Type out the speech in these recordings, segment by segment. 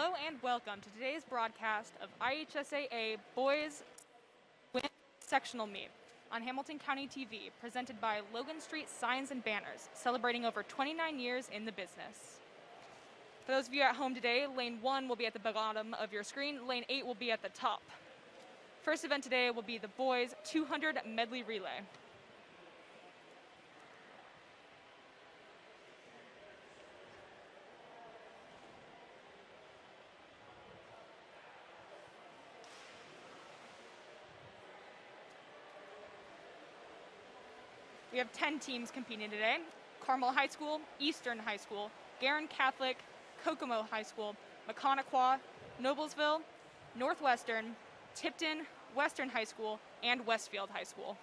Hello and welcome to today's broadcast of IHSAA Boys Women's Sectional Meet on Hamilton County TV, presented by Logan Street Signs and Banners, celebrating over 29 years in the business. For those of you at home today, Lane 1 will be at the bottom of your screen, Lane 8 will be at the top. First event today will be the Boys 200 Medley Relay. We have 10 teams competing today: Carmel High School, Eastern High School, Garin Catholic, Kokomo High School, Maconaquah, Noblesville, Northwestern, Tipton, Western High School, and Westfield High School.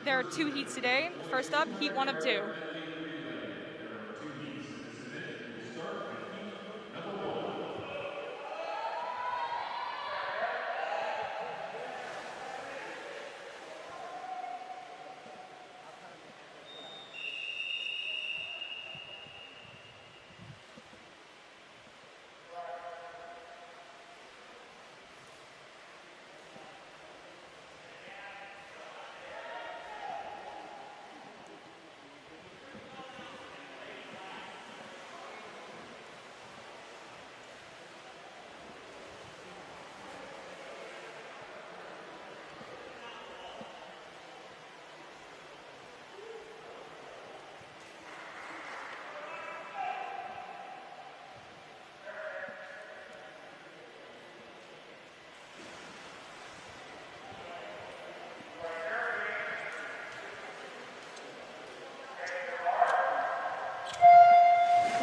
There are 2 heats today. First up, heat 1 of 2.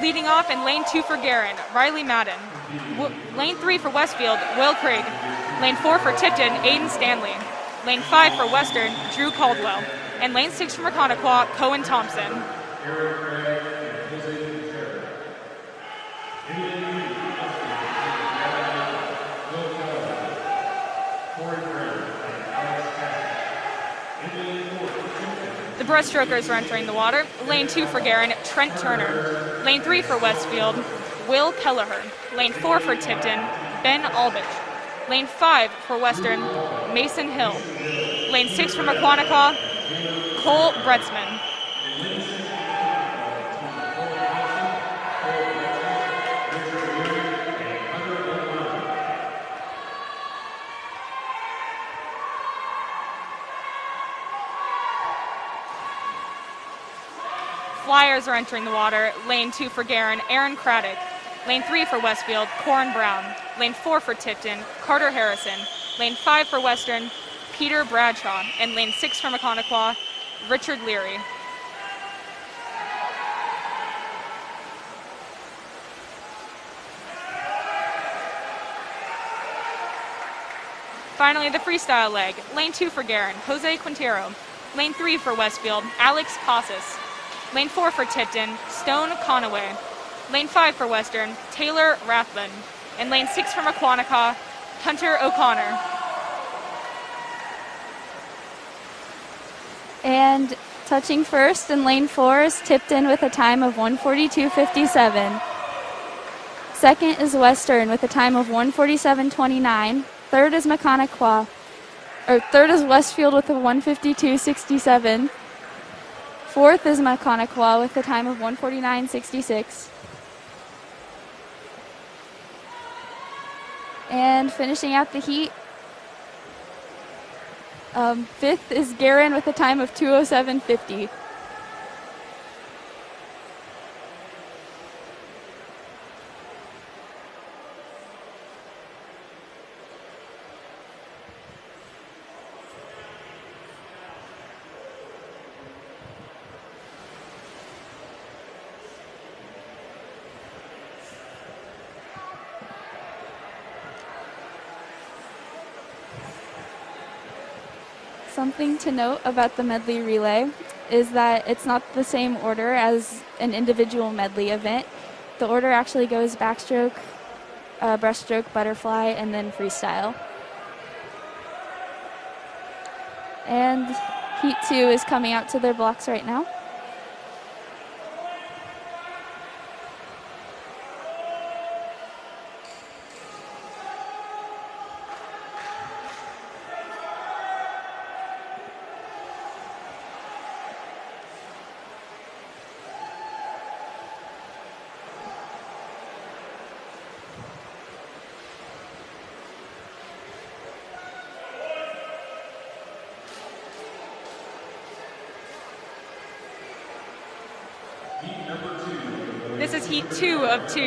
Leading off in lane 2 for Garin, Riley Madden. Lane 3 for Westfield, Will Craig. Lane 4 for Tipton, Aiden Stanley. Lane 5 for Western, Drew Caldwell. And lane 6 for Maconaquah, Cohen Thompson. The breaststrokers are entering the water. Lane 2 for Garin, Trent Turner. Lane 3 for Westfield, Will Kelleher. Lane 4 for Tipton, Ben Albich. Lane 5 for Western, Mason Hill. Lane 6 for Maconaquah, Cole Bretzman. Flyers are entering the water. Lane 2 for Garin, Aaron Craddock. Lane 3 for Westfield, Corin Brown. Lane 4 for Tipton, Carter Harrison. Lane 5 for Western, Peter Bradshaw. And lane 6 for Maconaquah, Richard Leary. Finally, the freestyle leg. Lane 2 for Garin, Jose Quintero. Lane 3 for Westfield, Alex Casas. Lane 4 for Tipton, Stone Conaway. Lane 5 for Western, Taylor Rathbun. And lane 6 for Maconaquah, Hunter O'Connor. And touching first in lane 4 is Tipton with a time of 1:42.57. Second is Western with a time of 1:47.29. Third is Maconaquah, third is Westfield with a 1:52.67. Fourth is Maconaquah with a time of 1:49.66. And finishing out the heat, fifth is Garin with a time of 2:07.50. Something to note about the medley relay is that it's not the same order as an individual medley event. The order actually goes backstroke, breaststroke, butterfly, and then freestyle. And Heat 2 is coming out to their blocks right now. This is Heat 2 of 2.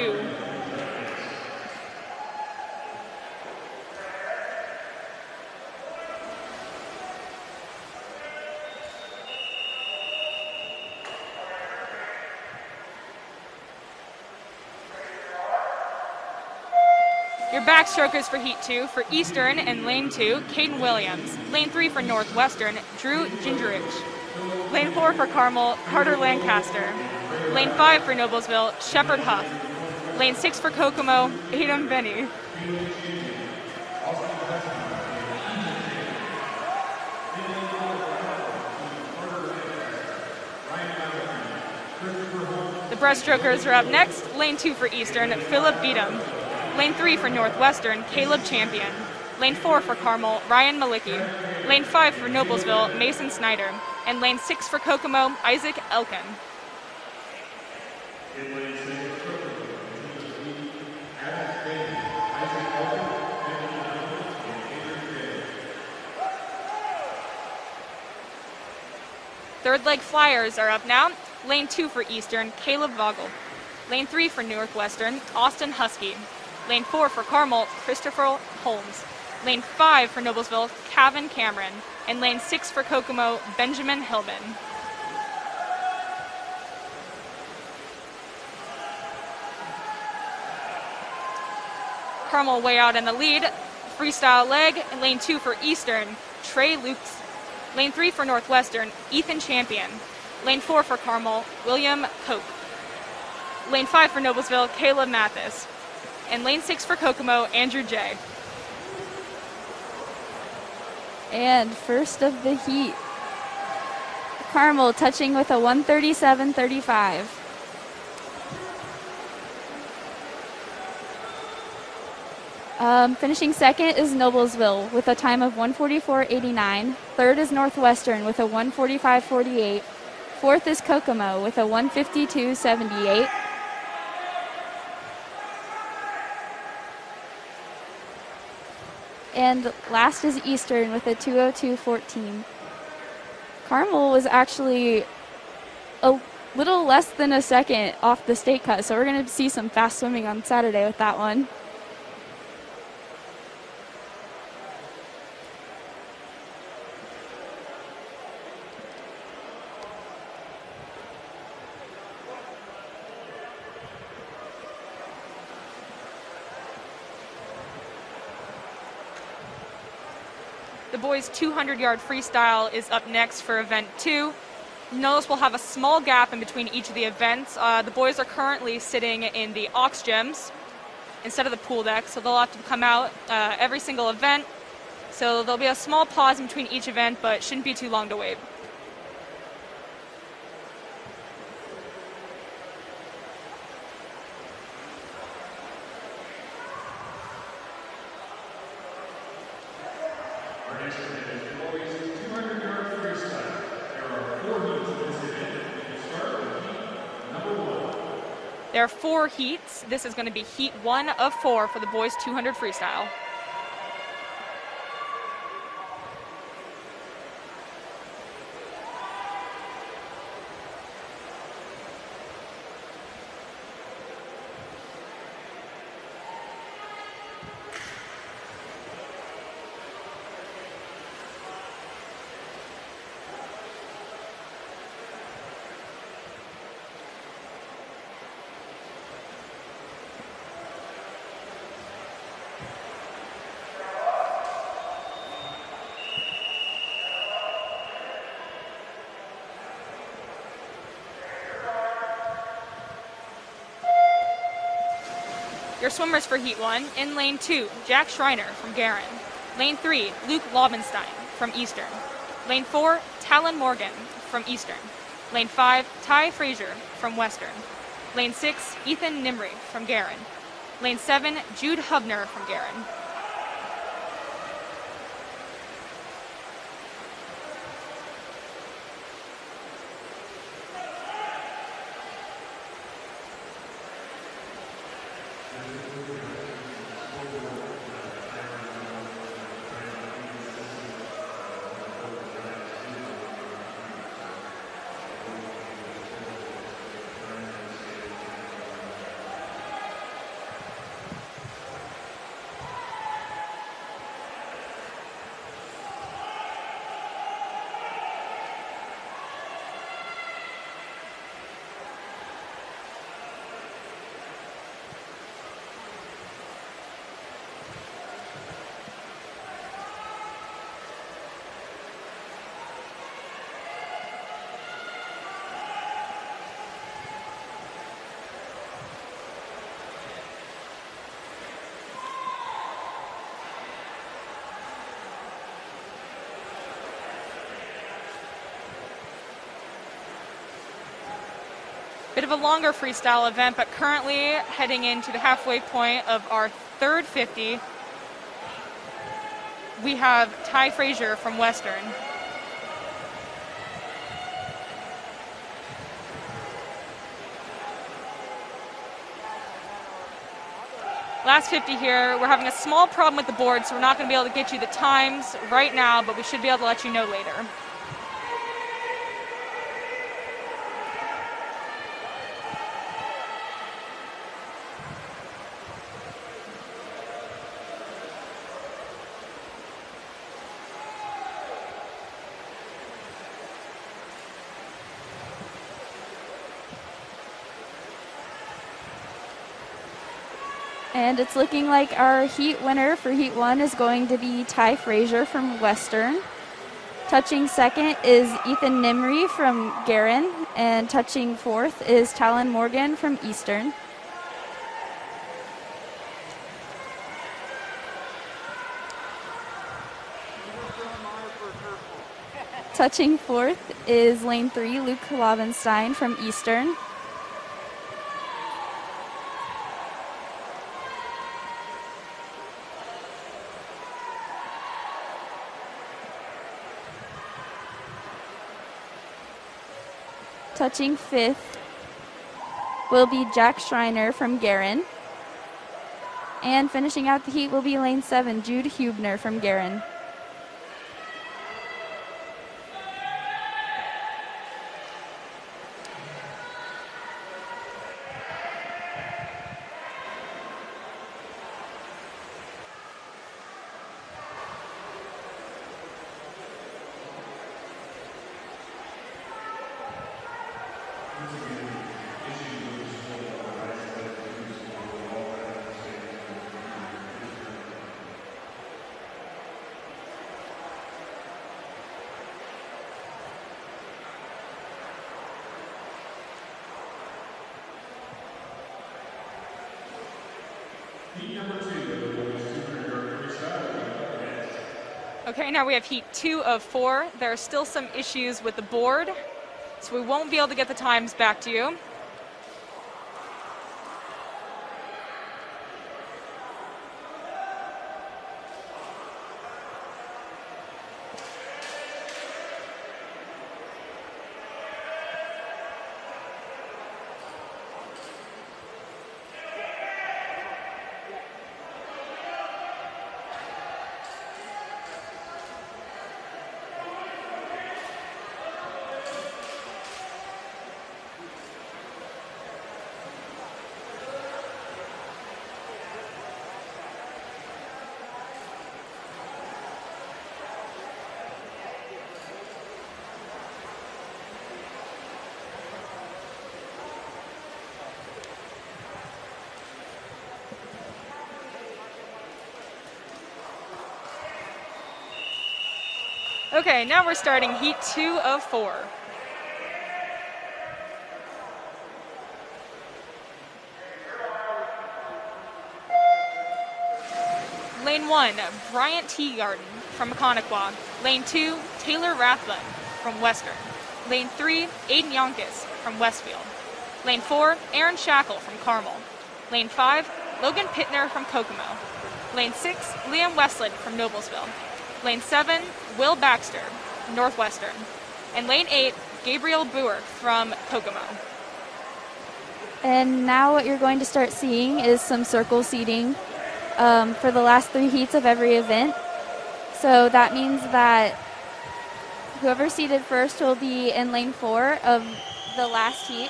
Your backstrokers for Heat 2 for Eastern and Lane 2, Caden Williams. Lane 3 for Northwestern, Drew Gingerich. Lane 4 for Carmel, Carter Lancaster. Lane 5 for Noblesville, Shepard Huff. Lane 6 for Kokomo, Adam Benny. The breaststrokers are up next. Lane 2 for Eastern, Philip Beadham. Lane 3 for Northwestern, Caleb Champion. Lane 4 for Carmel, Ryan Malicki. Lane 5 for Noblesville, Mason Snyder. And Lane 6 for Kokomo, Isaac Elkin. Third leg flyers are up now. Lane 2 for Eastern, Caleb Vogel. Lane 3 for Northwestern, Austin Husky. Lane 4 for Carmel, Christopher Holmes. Lane 5 for Noblesville, Kevin Cameron. And Lane 6 for Kokomo, Benjamin Hillman. Carmel way out in the lead. Freestyle leg, Lane 2 for Eastern, Trey Lukes. Lane 3 for Northwestern, Ethan Champion. Lane 4 for Carmel, William Koch. Lane 5 for Noblesville, Caleb Mathis. And Lane 6 for Kokomo, Andrew J. And first of the heat, Carmel touching with a 137.35. Finishing second is Noblesville with a time of 1:44.89. Third is Northwestern with a 1:45.48. Fourth is Kokomo with a 1:52.78. And last is Eastern with a 2:02.14. Carmel was actually a little less than a second off the state cut, so we're going to see some fast swimming on Saturday with that one. The boys' 200-yard freestyle is up next for event 2. Notice we'll have a small gap in between each of the events. The boys are currently sitting in the aux gyms instead of the pool deck, so they'll have to come out every single event. So there'll be a small pause in between each event, but shouldn't be too long to wait. There are 4 heats. This is going to be heat 1 of 4 for the boys 200 freestyle. Your swimmers for Heat 1, in Lane 2, Jack Schreiner from Guerin. Lane 3, Luke Lobenstein from Eastern. Lane 4, Talon Morgan from Eastern. Lane 5, Ty Frazier from Western. Lane 6, Ethan Nimry from Guerin. Lane 7, Jude Hubner from Guerin. Bit of a longer freestyle event, but currently heading into the halfway point of our third 50, we have Ty Frazier from Western. Last 50 here. We're having a small problem with the board, so we're not going to be able to get you the times right now, but we should be able to let you know later. And it's looking like our heat winner for Heat 1 is going to be Ty Frazier from Western. Touching second is Ethan Nimry from Guerin, and touching fourth is Talon Morgan from Eastern. Touching fourth is lane 3, Luke Lobenstein from Eastern. Touching fifth will be Jack Schreiner from Guerin. And finishing out the heat will be lane 7, Jude Hubner from Guerin. Okay, now we have heat 2 of 4. There are still some issues with the board, so we won't be able to get the times back to you. Okay, now we're starting heat 2 of 4. lane 1, Bryant Teagarden from Maconaquah. Lane 2, Taylor Rathbun from Western. Lane 3, Aiden Yonkis from Westfield. Lane 4, Aaron Shackle from Carmel. Lane 5, Logan Pittner from Kokomo. Lane 6, Liam Westland from Noblesville. Lane 7, Will Baxter from Northwestern. And lane 8, Gabriel Boer from Kokomo. And now what you're going to start seeing is some circle seating for the last 3 heats of every event. So that means that whoever seated first will be in lane 4 of the last heat.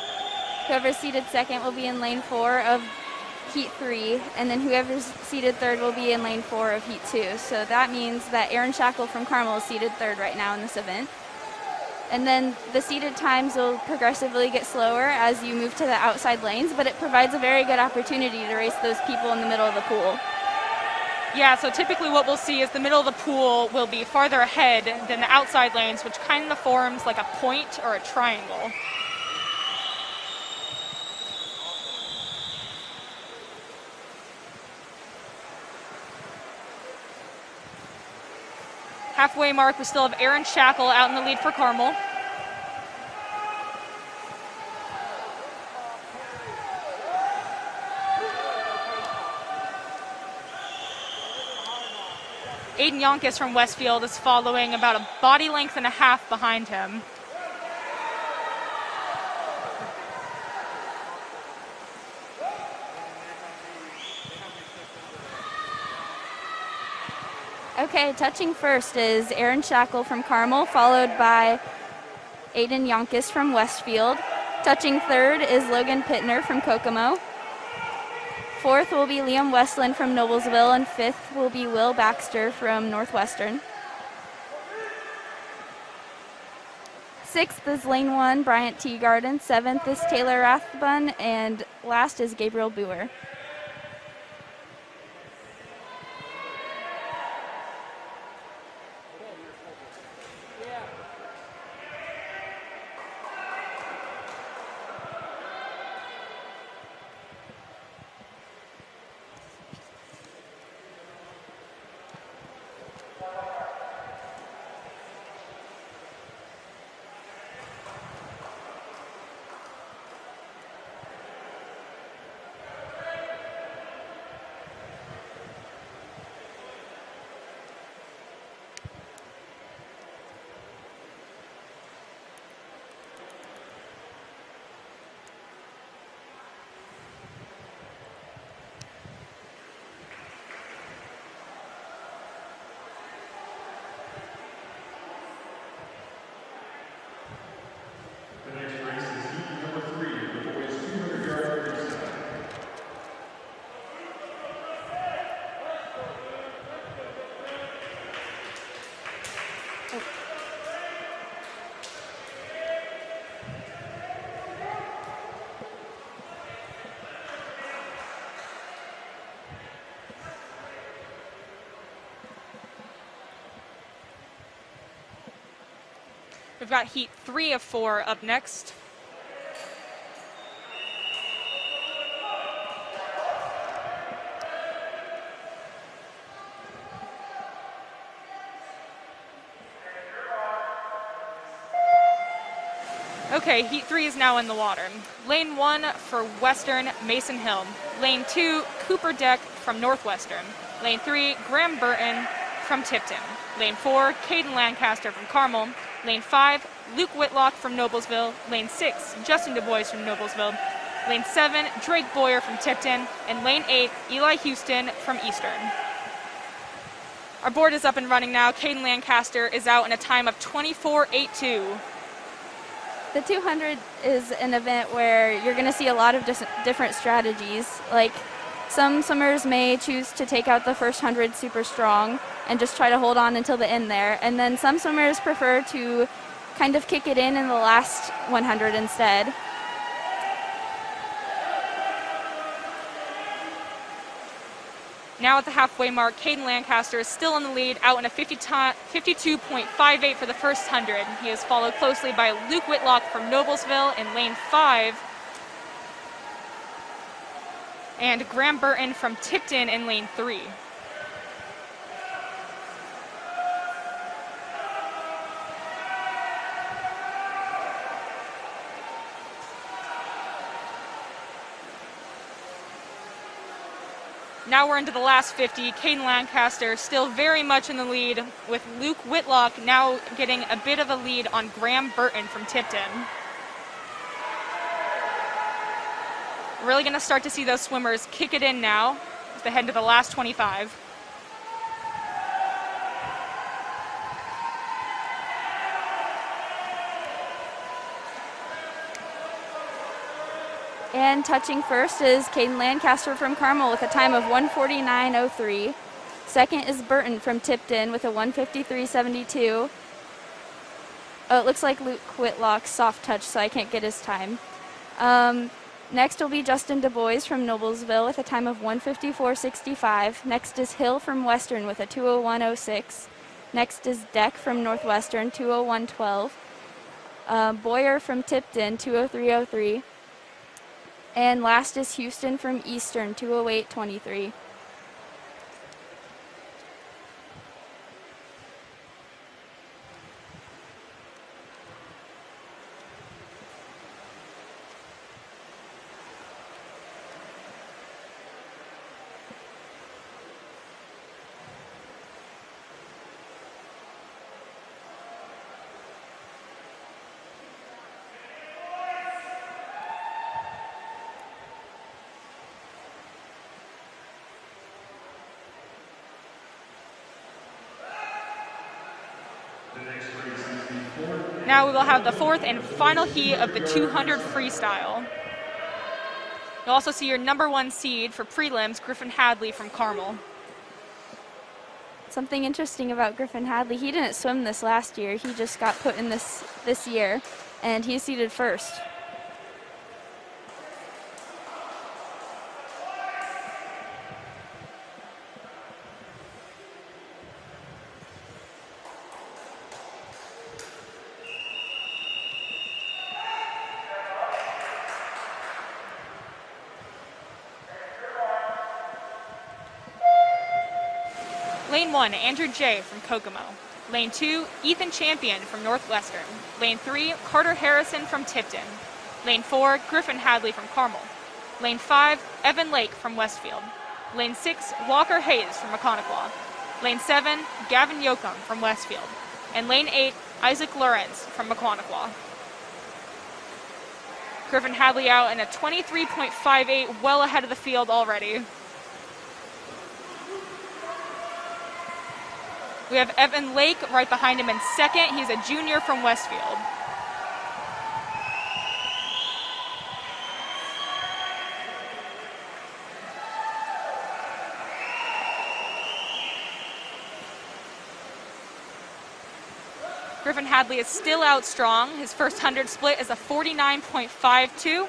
Whoever seated second will be in lane 4 of heat 3, and then whoever's seated third will be in lane 4 of heat 2. So that means that Aaron Shackle from Carmel is seated third right now in this event. And then the seated times will progressively get slower as you move to the outside lanes, but it provides a very good opportunity to race those people in the middle of the pool. Yeah, so typically what we'll see is the middle of the pool will be farther ahead than the outside lanes, which kind of forms like a point or a triangle. Halfway mark, we still have Aaron Shackle out in the lead for Carmel. Aiden Yonkis from Westfield is following about a body length and a half behind him. Okay, touching first is Aaron Shackle from Carmel, followed by Aiden Yonkis from Westfield. Touching third is Logan Pittner from Kokomo. Fourth will be Liam Westland from Noblesville, and fifth will be Will Baxter from Northwestern. Sixth is lane 1, Bryant Teagarden. Seventh is Taylor Rathbun, and last is Gabriel Boer. We've got heat 3 of 4 up next. Okay, heat 3 is now in the water. Lane 1 for Western, Mason Hill. Lane 2, Cooper Deck from Northwestern. Lane 3, Graham Burton from Tipton. Lane 4, Caden Lancaster from Carmel. Lane 5, Luke Whitlock from Noblesville. Lane 6, Justin Du Bois from Noblesville. Lane 7, Drake Boyer from Tipton. And lane 8, Eli Houston from Eastern. Our board is up and running now. Caden Lancaster is out in a time of 24.82. The 200 is an event where you're going to see a lot of different strategies. Like, some swimmers may choose to take out the first 100 super strong and just try to hold on until the end there. And then some swimmers prefer to kind of kick it in the last 100 instead. Now at the halfway mark, Caden Lancaster is still in the lead, out in a 52.58 for the first 100. He is followed closely by Luke Whitlock from Noblesville in lane 5. And Graham Burton from Tipton in lane 3. Now we're into the last 50. Caden Lancaster still very much in the lead, with Luke Whitlock now getting a bit of a lead on Graham Burton from Tipton. Really going to start to see those swimmers kick it in now as they head to the last 25. And touching first is Caden Lancaster from Carmel with a time of 1:49.03. Second is Burton from Tipton with a 1:53.72. Oh, it looks like Luke Whitlock's soft touch, so I can't get his time. Next will be Justin Du Bois from Noblesville with a time of 1:54.65. Next is Hill from Western with a 2:01.06. Next is Deck from Northwestern, 2:01.12. Boyer from Tipton, 2:03.03. And last is Houston from Eastern, 2:08.23. Now we will have the fourth and final heat of the 200 freestyle. You'll also see your number 1 seed for prelims, Griffin Hadley from Carmel. Something interesting about Griffin Hadley, he didn't swim this last year. He just got put in this year, and he's seeded first. Lane 1, Andrew J. from Kokomo. Lane 2, Ethan Champion from Northwestern. Lane 3, Carter Harrison from Tipton. Lane 4, Griffin Hadley from Carmel. Lane 5, Evan Lake from Westfield. Lane 6, Walker Hayes from McConaughey. Lane 7, Gavin Yoakum from Westfield. And Lane 8, Isaac Lawrence from McConaughey. Griffin Hadley out in a 23.58, well ahead of the field already. We have Evan Lake right behind him in second. He's a junior from Westfield. Griffin Hadley is still out strong. His first 100 split is a 49.52.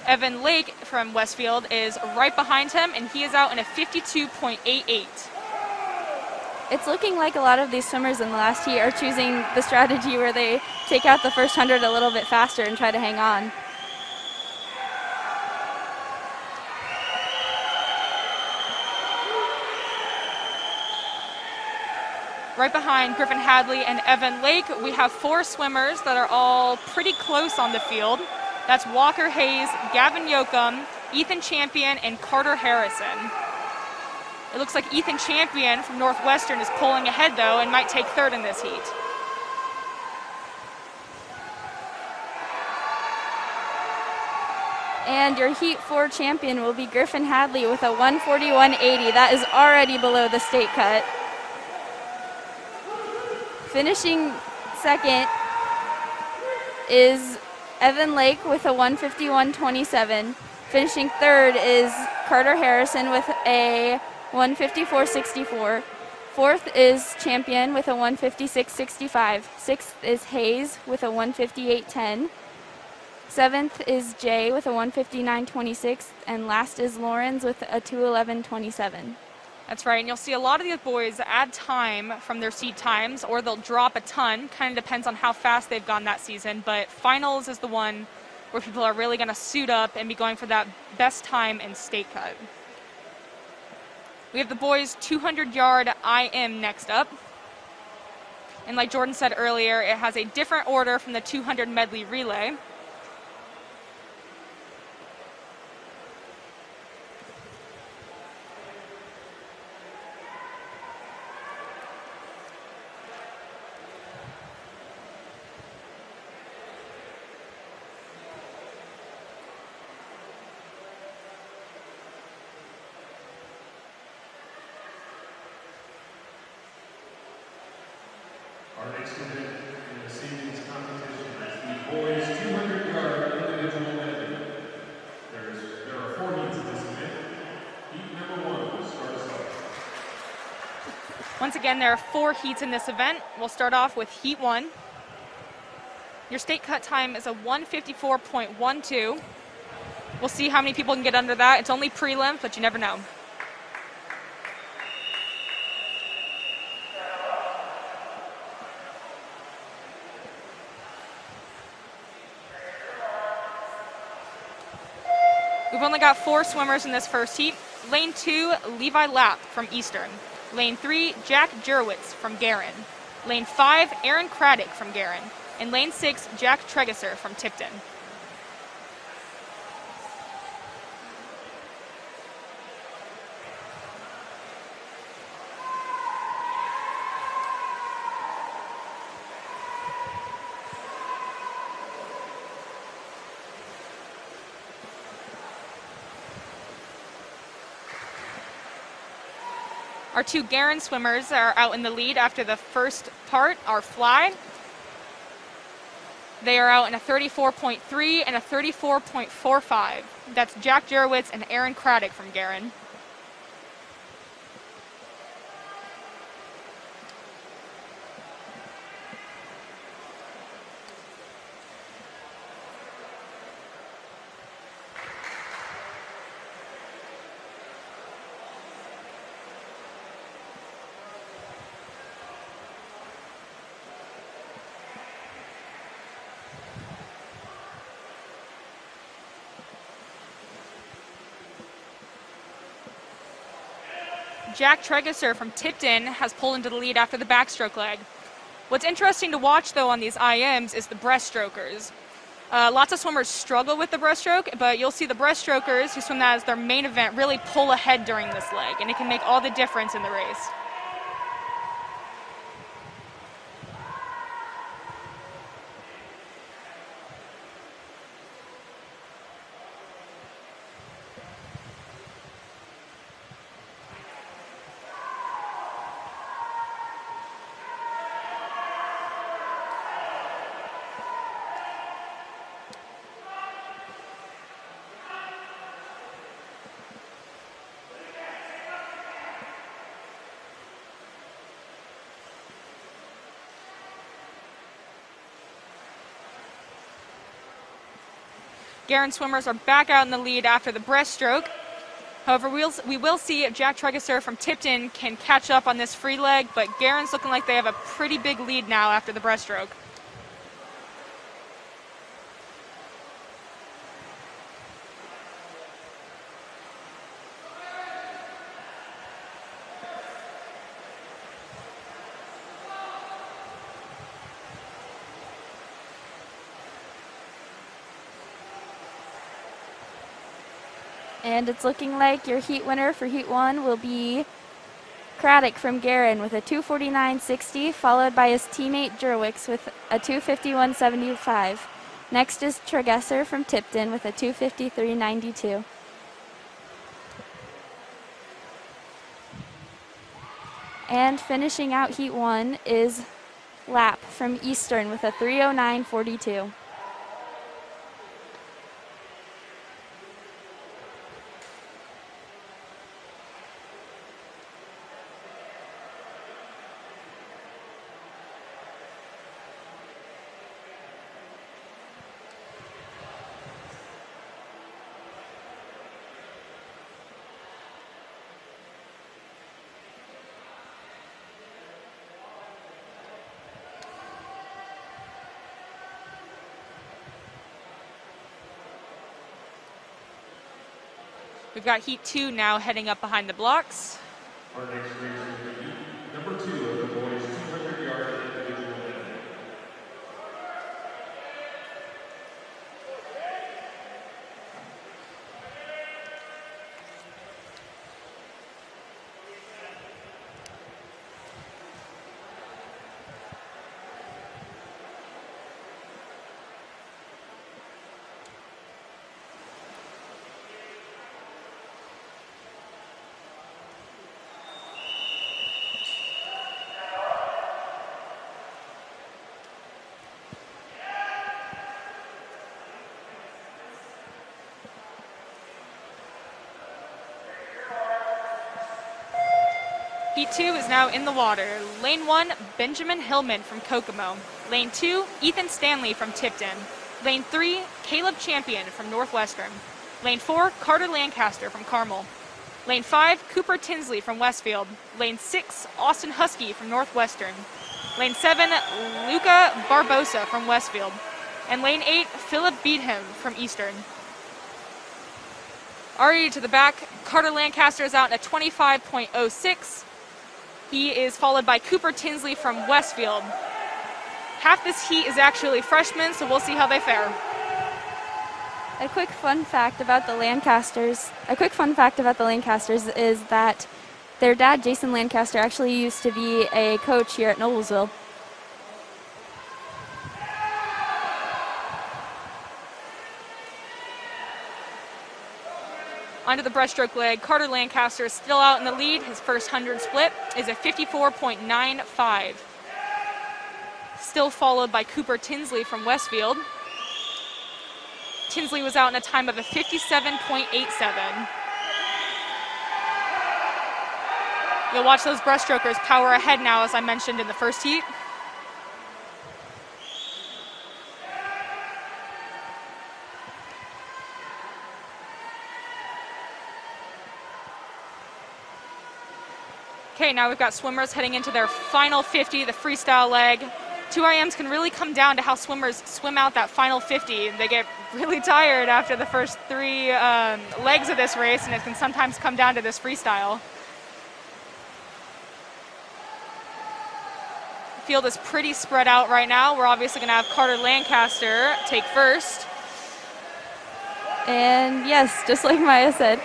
Evan Lake from Westfield is right behind him, and he is out in a 52.88. It's looking like a lot of these swimmers in the last heat are choosing the strategy where they take out the first 100 a little bit faster and try to hang on. Right behind Griffin Hadley and Evan Lake, we have 4 swimmers that are all pretty close on the field. That's Walker Hayes, Gavin Yoakum, Ethan Champion, and Carter Harrison. It looks like Ethan Champion from Northwestern is pulling ahead, though, and might take third in this heat. And your Heat 4 champion will be Griffin Hadley with a 141.80. That is already below the state cut. Finishing second is Evan Lake with a 151.27. Finishing third is Carter Harrison with a 154.64. Fourth is Champion with a 156.65. Sixth is Hayes with a 158.10. Seventh is Jay with a 159.26. And last is Lawrence with a 211.27. That's right, and you'll see a lot of these boys add time from their seed times, or they'll drop a ton. Kind of depends on how fast they've gone that season, but finals is the one where people are really going to suit up and be going for that best time in state cut. We have the boys 200-yard IM next up. And like Jordan said earlier, it has a different order from the 200 medley relay. Our next event in this evening's competition is the boys 200-yard individual medley. There are 4 heats in this event. Heat number 1 will start us off. Once again, there are 4 heats in this event. We'll start off with Heat 1. Your state cut time is a 1:54.12. We'll see how many people can get under that. It's only prelim, but you never know. We've only got 4 swimmers in this first heat. Lane 2, Levi Lapp from Eastern. Lane 3, Jack Jurowitz from Guerin. Lane 5, Aaron Craddock from Guerin. And lane 6, Jack Tregesser from Tipton. Our 2 Guerin swimmers are out in the lead after the first part, our fly. They are out in a 34.3 and a 34.45. That's Jack Jurowitz and Aaron Craddock from Guerin. Jack Tregesser from Tipton has pulled into the lead after the backstroke leg. What's interesting to watch, though, on these IMs is the breaststrokers. Lots of swimmers struggle with the breaststroke, but you'll see the breaststrokers who swim that as their main event really pull ahead during this leg, and it can make all the difference in the race. Guerin swimmers are back out in the lead after the breaststroke. However, we will see if Jack Tregesser from Tipton can catch up on this free leg, but Guerin's looking like they have a pretty big lead now after the breaststroke. And it's looking like your heat winner for Heat 1 will be Craddock from Guerin with a 2:49.60, followed by his teammate Jurowitz with a 2:51.75. Next is Tregesser from Tipton with a 2:53.92. And finishing out Heat 1 is Lapp from Eastern with a 3:09.42. We've got Heat 2 now heading up behind the blocks. Our next race will be Heat number 2 of the boys 200-yard individual medley. Heat 2 is now in the water. Lane 1, Benjamin Hillman from Kokomo. Lane 2, Ethan Stanley from Tipton. Lane 3, Caleb Champion from Northwestern. Lane 4, Carter Lancaster from Carmel. Lane 5, Cooper Tinsley from Westfield. Lane 6, Austin Husky from Northwestern. Lane 7, Luca Barbosa from Westfield. And lane 8, Philip Beatham from Eastern. Already to the back, Carter Lancaster is out in a 25.06. He is followed by Cooper Tinsley from Westfield. Half this heat is actually freshmen, so we'll see how they fare. A quick fun fact about the Lancasters is that their dad, Jason Lancaster, actually used to be a coach here at Noblesville. Onto the breaststroke leg, Carter Lancaster is still out in the lead. His first 100 split is a 54.95. Still followed by Cooper Tinsley from Westfield. Tinsley was out in a time of a 57.87. You'll watch those breaststrokers power ahead now, as I mentioned in the first heat. Okay, now we've got swimmers heading into their final 50, the freestyle leg. 2IMs can really come down to how swimmers swim out that final 50. They get really tired after the first 3 legs of this race, and it can sometimes come down to this freestyle. The field is pretty spread out right now. We're obviously going to have Carter Lancaster take first. And yes, just like Maya said,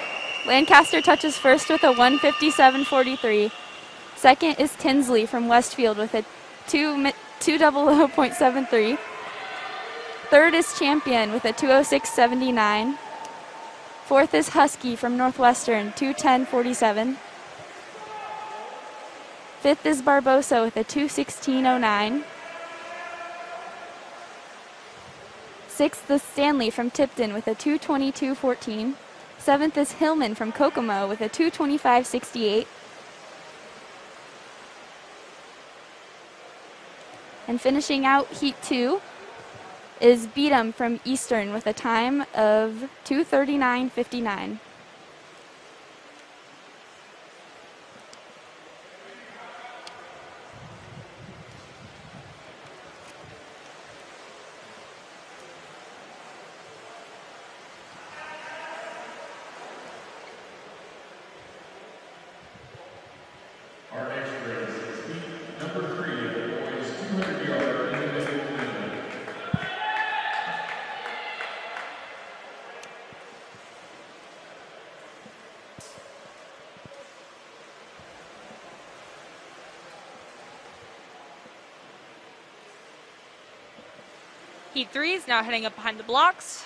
Lancaster touches first with a 157.43. Second is Tinsley from Westfield with a 200.73. Third is Champion with a 206.79. Fourth is Husky from Northwestern, 210.47. Fifth is Barbosa with a 216.09. Sixth is Stanley from Tipton with a 222.14. Seventh is Hillman from Kokomo with a 225.68. And finishing out Heat 2 is Beatham from Eastern with a time of 2:39.59. Our next race is heat number 3 of the boys 200-yard individual relay. Heat 3 is now heading up behind the blocks.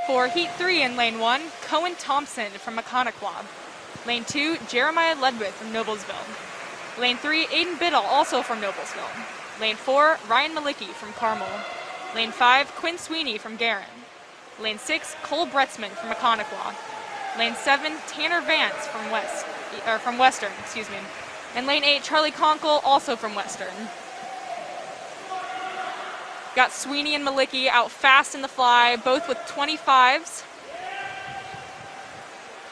For Heat 3 in Lane 1, Cohen Thompson from Maconaquah. Lane 2, Jeremiah Ledwith from Noblesville. Lane 3, Aiden Biddle, also from Noblesville. Lane 4, Ryan Malicki from Carmel. Lane 5, Quinn Sweeney from Guerin. Lane 6, Cole Bretzman from Maconaquah. Lane 7, Tanner Vance from Western. And Lane 8, Charlie Conkle, also from Western. Got Sweeney and Malicki out fast in the fly, both with 25s.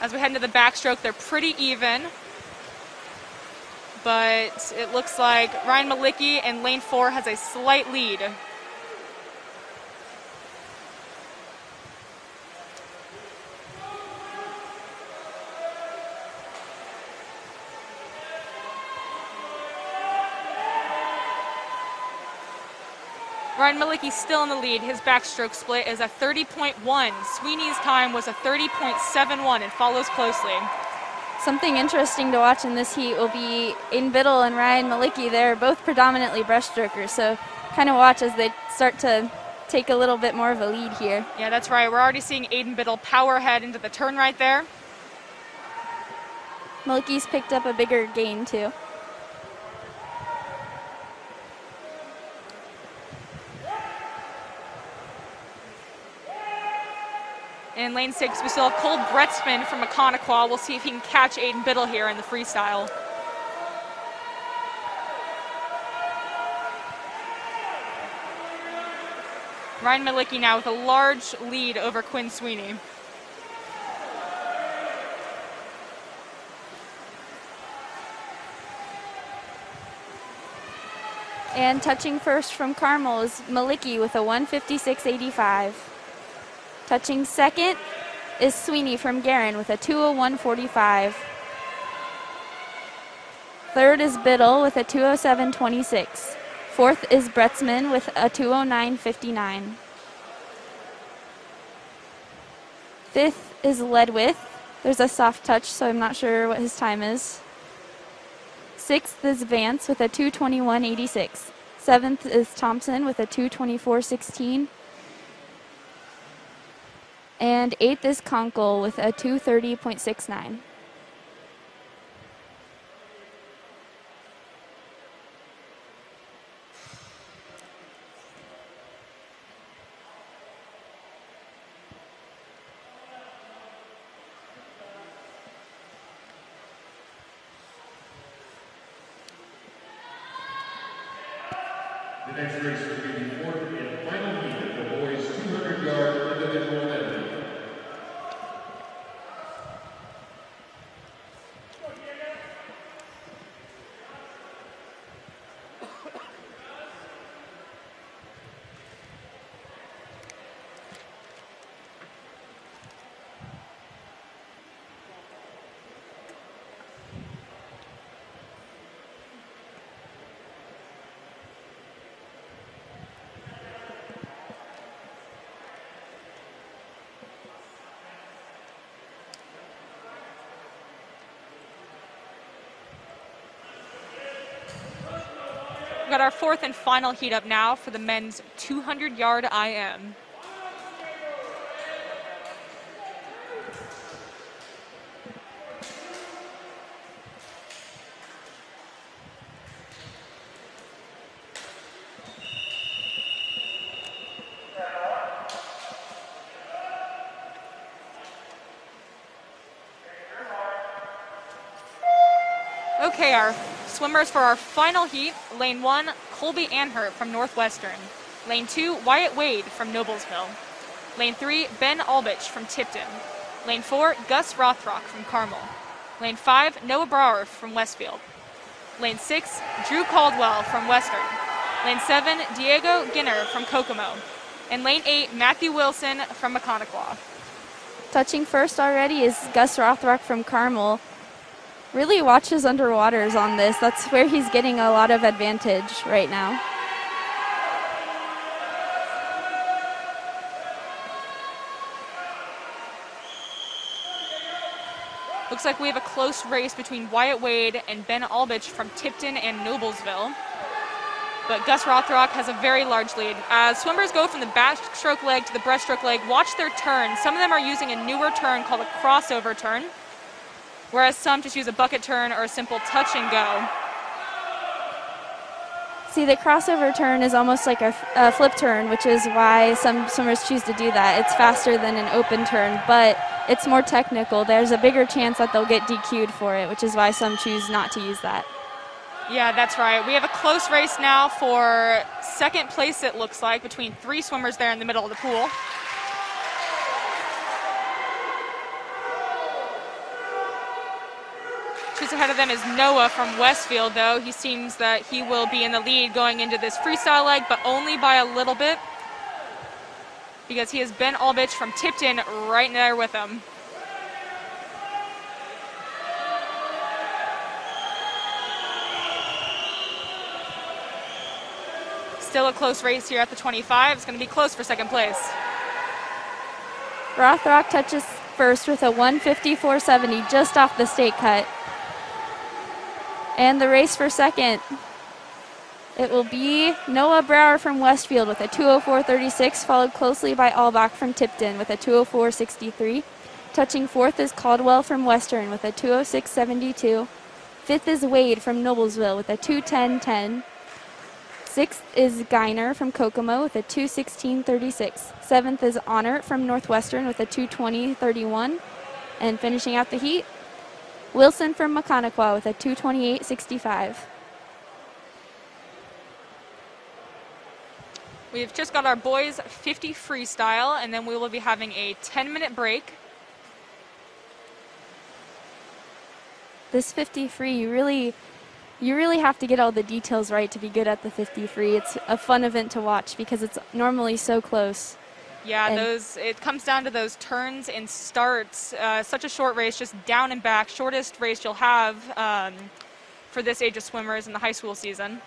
As we head into the backstroke, they're pretty even. But it looks like Ryan Malicki in lane 4 has a slight lead. Ryan Malicki still in the lead. His backstroke split is a 30.1. Sweeney's time was a 30.71 and follows closely. Something interesting to watch in this heat will be Aiden Biddle and Ryan Malicki. They're both predominantly breaststrokers, so kind of watch as they start to take a little bit more of a lead here. Yeah, that's right. We're already seeing Aiden Biddle power ahead into the turn right there. Malicki's picked up a bigger gain, too. In lane 6, we still have Cole Bretzman from Maconaquah. We'll see if he can catch Aiden Biddle here in the freestyle. Ryan Malicki now with a large lead over Quinn Sweeney. And touching first from Carmel is Malicki with a 156.85. Touching second is Sweeney from Guerin with a 201.45. Third is Biddle with a 207.26. Fourth is Bretzman with a 209.59. Fifth is Ledwith. There's a soft touch, so I'm not sure what his time is. Sixth is Vance with a 221.86. Seventh is Thompson with a 224.16. And eighth is Conkle with a 230.69. The next race will be the fourth and final heat of the boys 200-yard individual medley. We've got our fourth and final heat up now for the men's 200-yard IM. Okay, our swimmers for our final heat. Lane 1, Colby Anhurt from Northwestern. Lane 2, Wyatt Wade from Noblesville. Lane 3, Ben Albich from Tipton. Lane 4, Gus Rothrock from Carmel. Lane 5, Noah Brower from Westfield. Lane 6, Drew Caldwell from Western. Lane 7, Diego Ginner from Kokomo. And Lane 8, Matthew Wilson from Maconaquah. Touching first already is Gus Rothrock from Carmel. Really watches underwaters on this. That's where he's getting a lot of advantage right now. Looks like we have a close race between Wyatt Wade and Ben Albich from Tipton and Noblesville. But Gus Rothrock has a very large lead. As swimmers go from the backstroke leg to the breaststroke leg, watch their turn. Some of them are using a newer turn called a crossover turn, whereas some just use a bucket turn or a simple touch and go. See, the crossover turn is almost like a flip turn, which is why some swimmers choose to do that. It's faster than an open turn, but it's more technical. There's a bigger chance that they'll get DQ'd for it, which is why some choose not to use that. Yeah, that's right. We have a close race now for second place, it looks like, between three swimmers there in the middle of the pool. Just ahead of them is Noah from Westfield, though. He seems that he will be in the lead going into this freestyle leg, but only by a little bit, because he has Ben Albich from Tipton right there with him. Still a close race here at the 25. It's going to be close for second place. Rothrock touches first with a 1:54.70 just off the state cut. And the race for second, it will be Noah Brower from Westfield with a 2:04.36, followed closely by Albach from Tipton with a 2:04.63. Touching fourth is Caldwell from Western with a 2:06.72. Fifth is Wade from Noblesville with a 2:10.10. Sixth is Geiner from Kokomo with a 2:16.36. Seventh is Honor from Northwestern with a 2:20.31. And finishing out the heat, Wilson from Mechaniqua with a 2:28.65. We've just got our boys 50 freestyle, and then we will be having a 10-minute break. This 50 free, you really have to get all the details right to be good at the 50 free. It's a fun event to watch because it's normally so close. Yeah, it comes down to those turns and starts. Such a short race, just down and back. Shortest race you'll have for this age of swimmers in the high school season.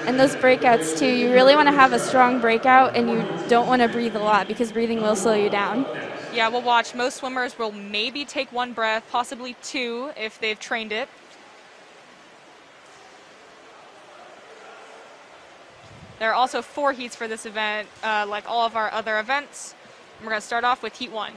And those breakouts too, you really want to have a strong breakout and you don't want to breathe a lot because breathing will slow you down. Yeah, we'll watch. Most swimmers will maybe take one breath, possibly two if they've trained it. There are also 4 heats for this event, like all of our other events. We're going to start off with Heat 1.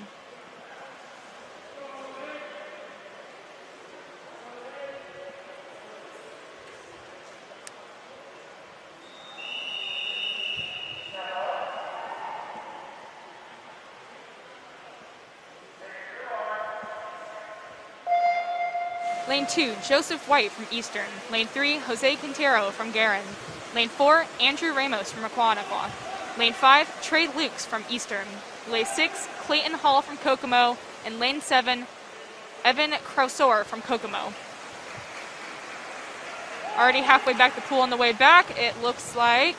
Lane 2, Joseph White from Eastern. Lane 3, Jose Quintero from Guerin. Lane 4, Andrew Ramos from Aquanaquah. Lane 5, Trey Lukes from Eastern. Lane 6, Clayton Hall from Kokomo. And Lane 7, Evan Krausor from Kokomo. Already halfway back the pool on the way back, it looks like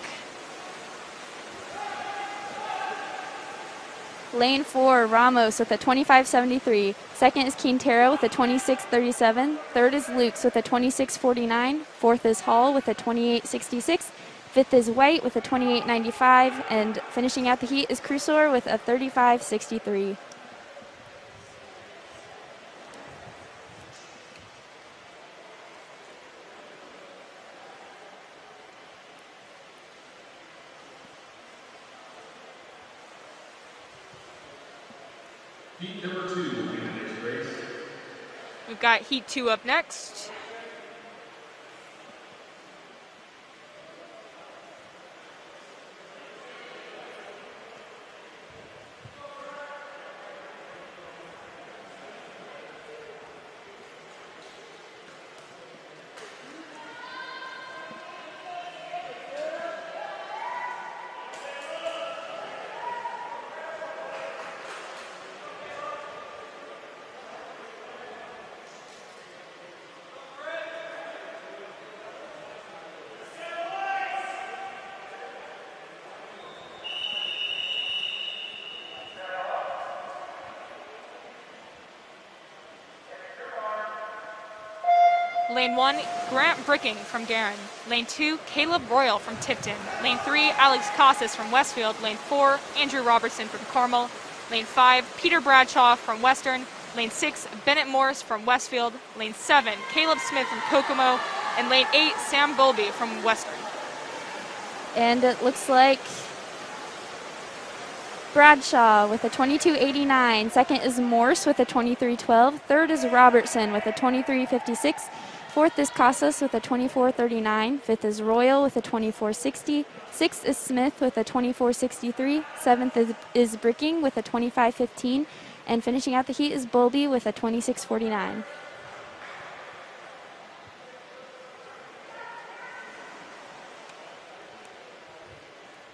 Lane 4, Ramos with a 25.73. Second is Quintero with a 26.37. Third is Lukes with a 26.49. Fourth is Hall with a 28.66. Fifth is White with a 28.95. And finishing out the heat is Crusor with a 35.63. Heat number 2 will be the next race. we've got Heat 2 up next. Lane 1, Grant Bricking from Guerin. Lane 2, Caleb Royal from Tipton. Lane 3, Alex Casas from Westfield. Lane 4, Andrew Robertson from Carmel. Lane 5, Peter Bradshaw from Western. Lane 6, Bennett Morris from Westfield. Lane 7, Caleb Smith from Kokomo. And Lane 8, Sam Golby from Western. And it looks like Bradshaw with a 22.89. Second is Morse with a 23.12. Third is Robertson with a 23.56. Fourth is Casas with a 24.39. Fifth is Royal with a 24.60. Sixth is Smith with a 24.63. Seventh is Bricking with a 25.15. And finishing out the heat is Bolby with a 26.49.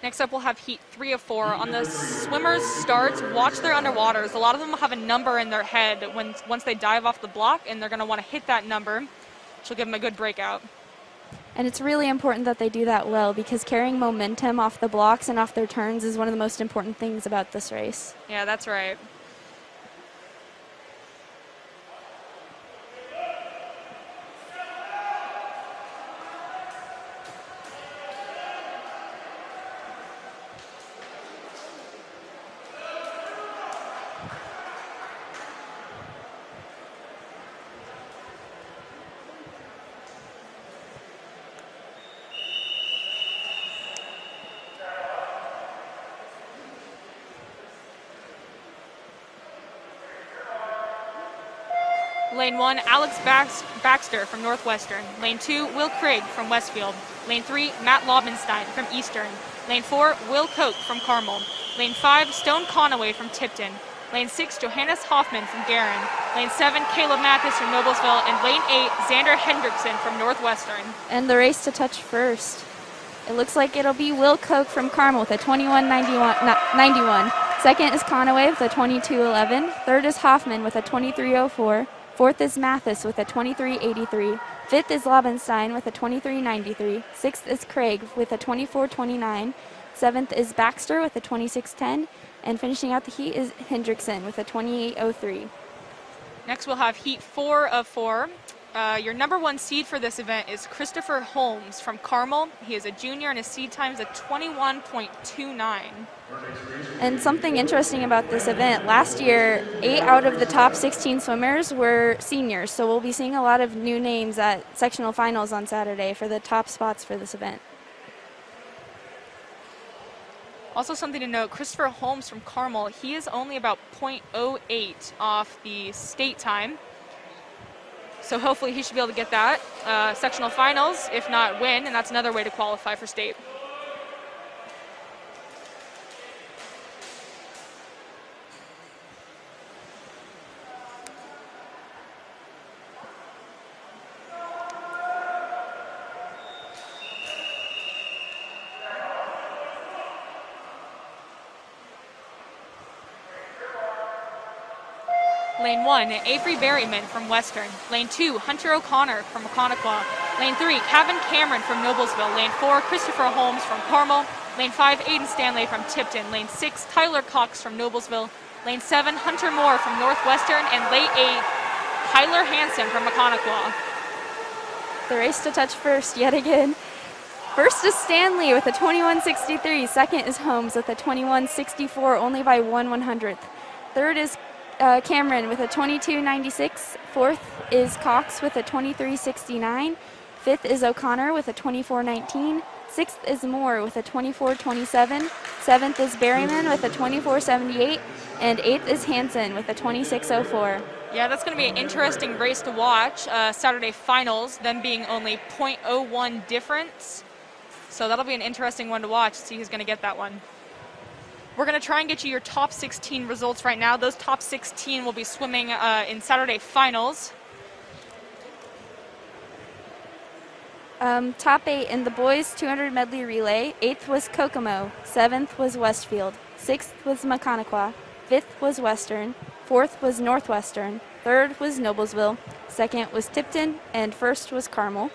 Next up, we'll have Heat 3 of 4. On the swimmers' starts, watch their underwaters. A lot of them will have a number in their head once they dive off the block, and they're going to want to hit that number, which will give them a good breakout. And it's really important that they do that well because carrying momentum off the blocks and off their turns is one of the most important things about this race. Yeah, that's right. Lane 1, Alex Baxter from Northwestern. Lane 2, Will Craig from Westfield. Lane 3, Matt Lobenstein from Eastern. Lane 4, Will Koch from Carmel. Lane 5, Stone Conaway from Tipton. Lane 6, Johannes Hoffman from Guerin. Lane 7, Caleb Mathis from Noblesville. And Lane 8, Xander Hendrickson from Northwestern. And the race to touch first. It looks like it'll be Will Koch from Carmel with a 21.91. Second is Conaway with a 22.11. Third is Hoffman with a 23.04. Fourth is Mathis with a 23.83. Fifth is Lobenstein with a 23.93. Sixth is Craig with a 24.29. Seventh is Baxter with a 26.10. And finishing out the heat is Hendrickson with a 28.03. Next we'll have heat 4 of 4. Your number 1 seed for this event is Christopher Holmes from Carmel. He is a junior and his seed time is a 21.29. And something interesting about this event, last year 8 out of the top 16 swimmers were seniors, so we'll be seeing a lot of new names at sectional finals on Saturday for the top spots for this event. Also something to note, Christopher Holmes from Carmel, he is only about 0.08 off the state time. So hopefully he should be able to get that. Sectional finals, if not win, and that's another way to qualify for state. Lane 1, Avery Berryman from Western. Lane 2, Hunter O'Connor from Maconaquah. Lane 3, Kevin Cameron from Noblesville. Lane 4, Christopher Holmes from Carmel. Lane 5, Aiden Stanley from Tipton. Lane 6, Tyler Cox from Noblesville. Lane 7, Hunter Moore from Northwestern. And lane 8, Tyler Hansen from Maconaquah. The race to touch first yet again. First is Stanley with a 21.63. Second is Holmes with a 21.64, only by 1/100th. Third is Cameron with a 22.96. Fourth is Cox with a 23.69. Fifth is O'Connor with a 24.19. Sixth is Moore with a 24.27. Seventh is Berryman with a 24.78. And eighth is Hansen with a 26.04. Yeah, that's going to be an interesting race to watch. Saturday finals, them being only 0.01 difference. So that'll be an interesting one to watch, see who's going to get that one. We're going to try and get you your top 16 results right now. Those top 16 will be swimming in Saturday finals. Top 8 in the boys 200 medley relay. 8th was Kokomo. 7th was Westfield. 6th was Maconaquah. 5th was Western. 4th was Northwestern. 3rd was Noblesville. 2nd was Tipton. And 1st was Carmel.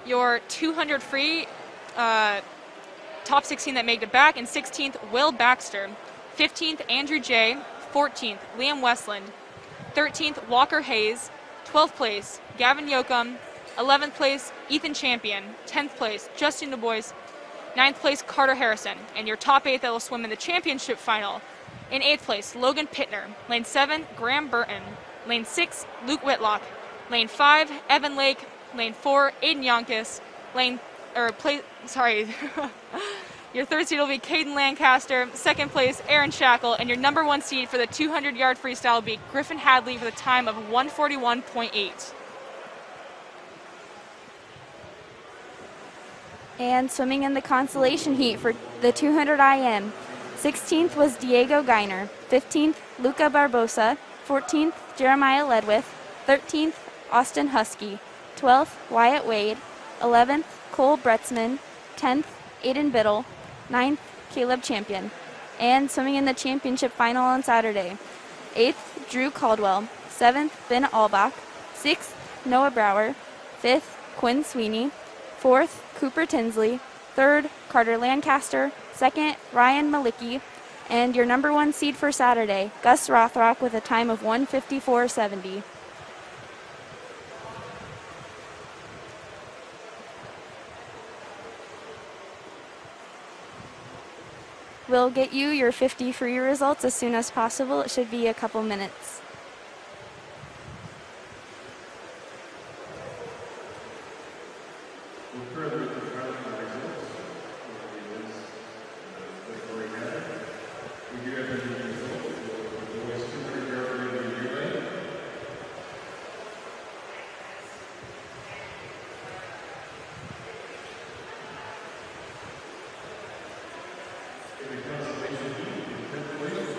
Your 200 free, top 16 that made it back. In 16th, Will Baxter. 15th, Andrew J. 14th, Liam Westland. 13th, Walker Hayes. 12th place, Gavin Yoakum. 11th place, Ethan Champion. 10th place, Justin Du Bois. 9th place, Carter Harrison. And your top 8 that will swim in the championship final. In 8th place, Logan Pittner. Lane 7, Graham Burton. Lane 6, Luke Whitlock. Lane 5, Evan Lake. Lane 4, Aiden Yonkis. Your third seed will be Caden Lancaster. Second place, Aaron Shackle. And your number 1 seed for the 200-yard freestyle will be Griffin Hadley with a time of 1:41.8. And swimming in the consolation heat for the 200 IM. 16th was Diego Geiner. 15th, Luca Barbosa. 14th, Jeremiah Ledwith. 13th, Austin Husky. 12th, Wyatt Wade. 11th, Cole Bretzman. 10th, Aiden Biddle. 9th, Caleb Champion. And swimming in the championship final on Saturday. 8th, Drew Caldwell. 7th, Ben Albach. 6th, Noah Brower. 5th, Quinn Sweeney. 4th, Cooper Tinsley. 3rd, Carter Lancaster. 2nd, Ryan Malicki. And your number 1 seed for Saturday, Gus Rothrock with a time of 1:54.70. We'll get you your 50 free results as soon as possible. It should be a couple minutes.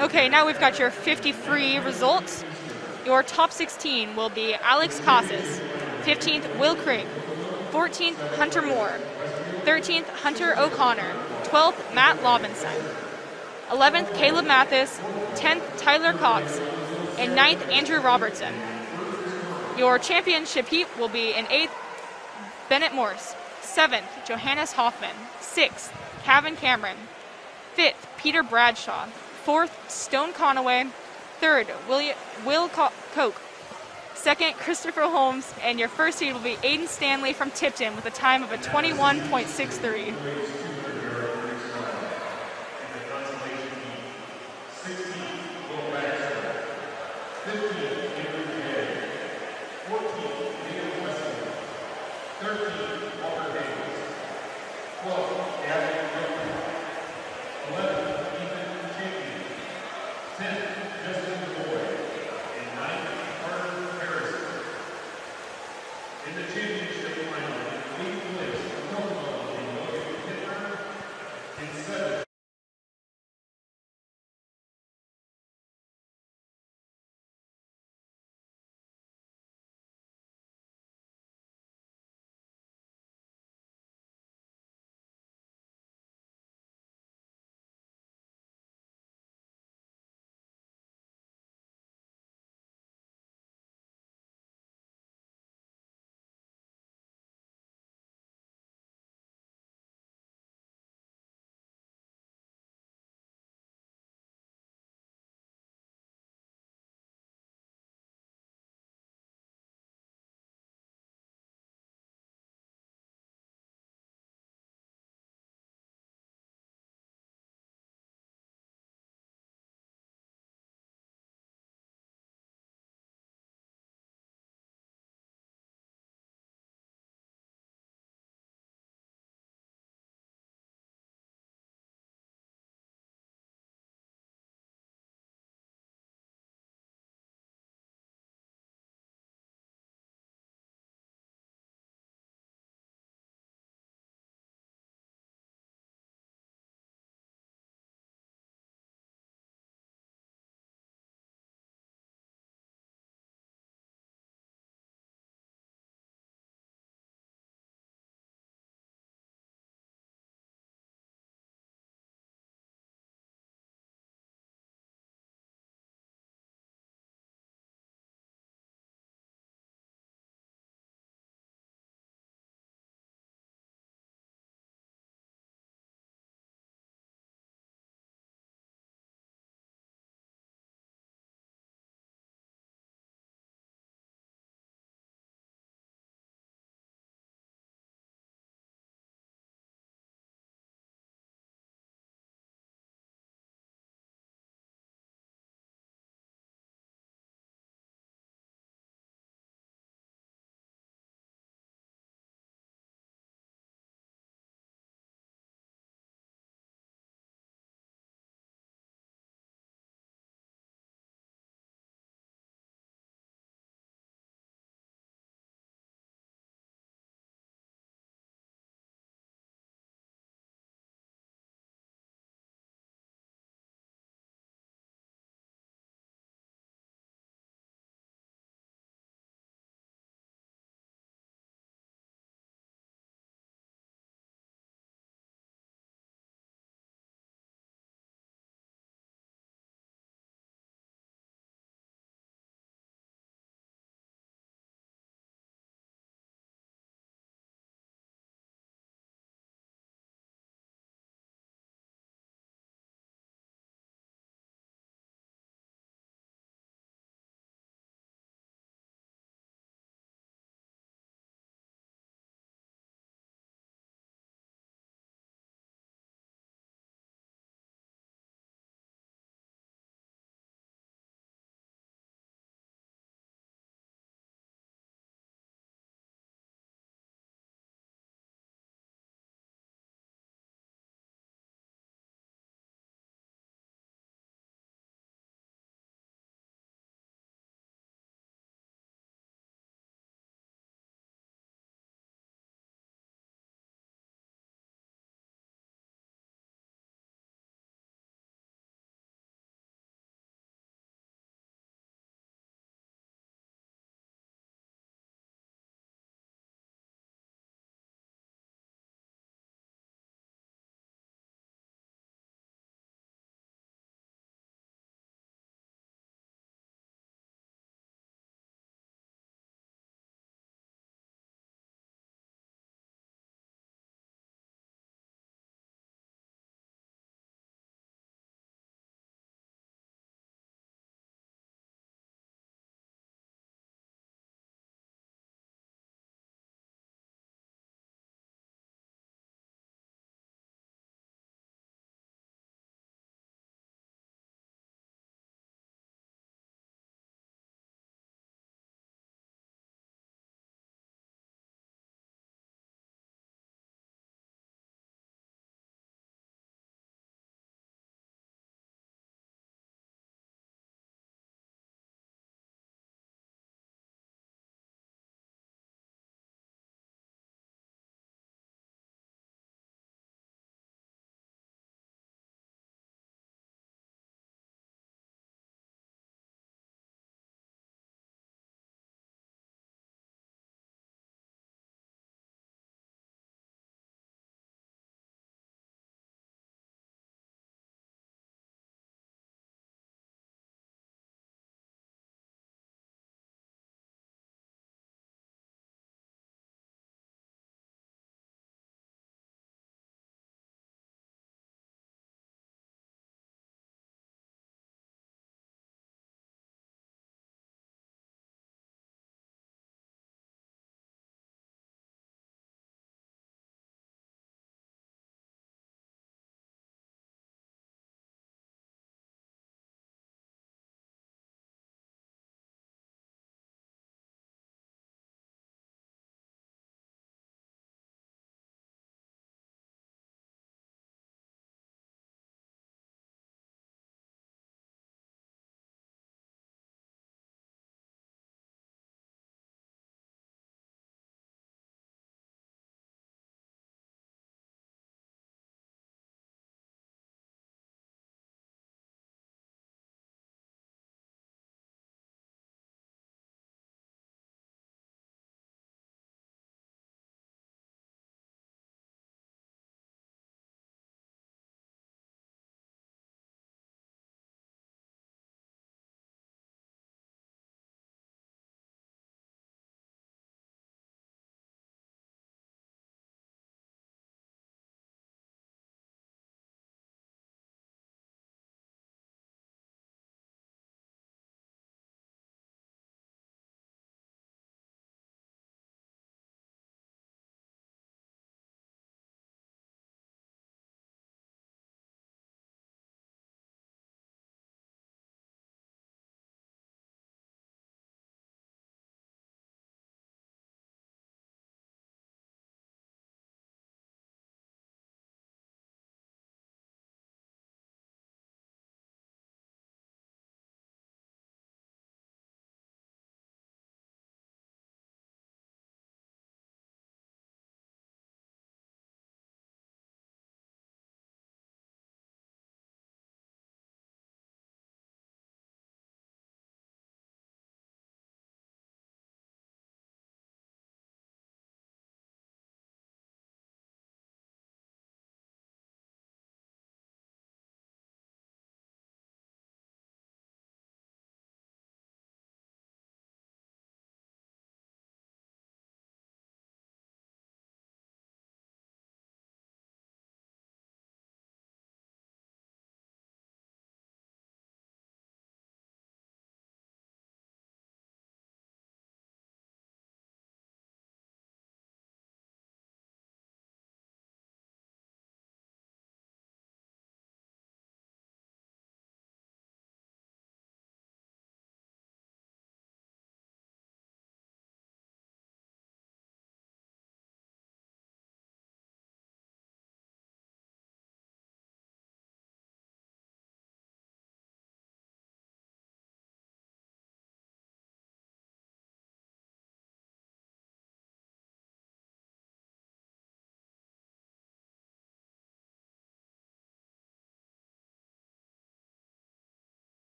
Okay, now we've got your 50 free results. Your top 16 will be Alex Casas, 15th Will Craig, 14th Hunter Moore, 13th Hunter O'Connor, 12th Matt Lobinson, 11th Caleb Mathis, 10th Tyler Cox, and 9th Andrew Robertson. Your championship heat will be in 8th Bennett Morse, 7th Johannes Hoffman, 6th Kevin Cameron, 5th Peter Bradshaw, 4th Stone Conaway, 3rd Will Koch, 2nd Christopher Holmes, and your first seed will be Aiden Stanley from Tipton with a time of a 21.63.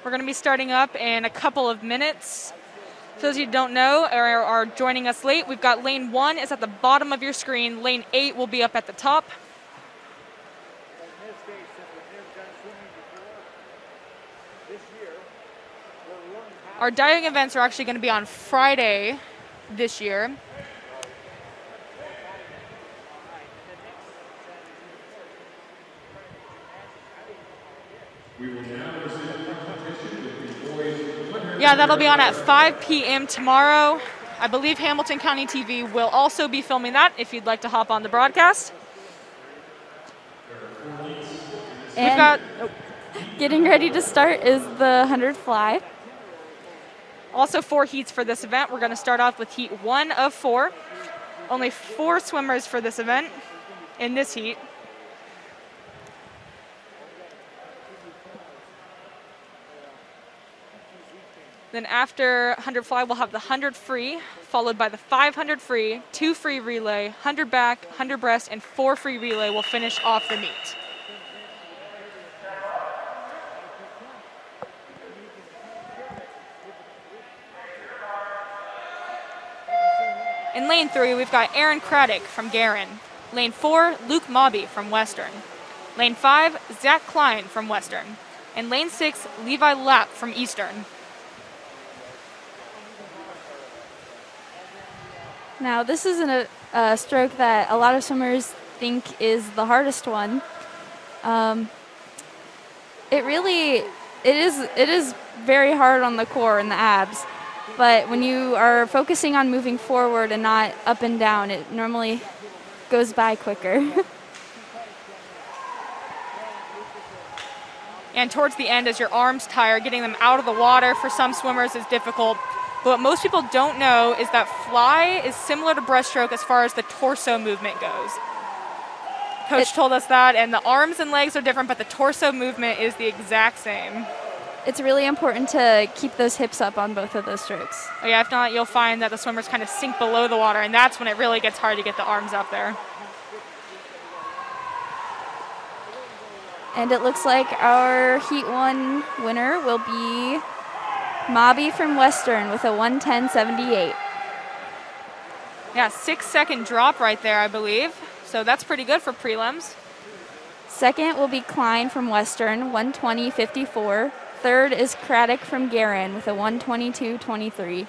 We're going to be starting up in a couple of minutes. For those of you who don't know or are joining us late, we've got lane 1 is at the bottom of your screen. Lane 8 will be up at the top. Our diving events are actually going to be on Friday this year. We will now resume competition with the boys 100. Yeah, that'll be on at 5 p.m. tomorrow. I believe Hamilton County TV will also be filming that if you'd like to hop on the broadcast. And getting ready to start is the 100 fly. Also 4 heats for this event. We're going to start off with heat 1 of 4. Only 4 swimmers for this event in this heat. Then after 100 fly, we'll have the 100 free, followed by the 500 free, 2 free relay, 100 back, 100 breast, and 4 free relay will finish off the meet. In lane 3, we've got Aaron Craddock from Garin. Lane 4, Luke Mobby from Western. Lane 5, Zach Klein from Western. And lane 6, Levi Lapp from Eastern. Now, this is a stroke that a lot of swimmers think is the hardest one. It is very hard on the core and the abs. But when you are focusing on moving forward and not up and down, it normally goes by quicker. And towards the end, as your arms tire, getting them out of the water for some swimmers is difficult. But what most people don't know is that fly is similar to breaststroke as far as the torso movement goes. Coach told us that, and the arms and legs are different, but the torso movement is the exact same. It's really important to keep those hips up on both of those strokes. Oh yeah, if not, you'll find that the swimmers kind of sink below the water, and that's when it really gets hard to get the arms up there. And it looks like our Heat 1 winner will be Mobby from Western with a 1:10.78. Yeah, 6-second drop right there, I believe. So that's pretty good for prelims. Second will be Klein from Western, 1:20.54. Third is Craddock from Garin with a 1:22.23.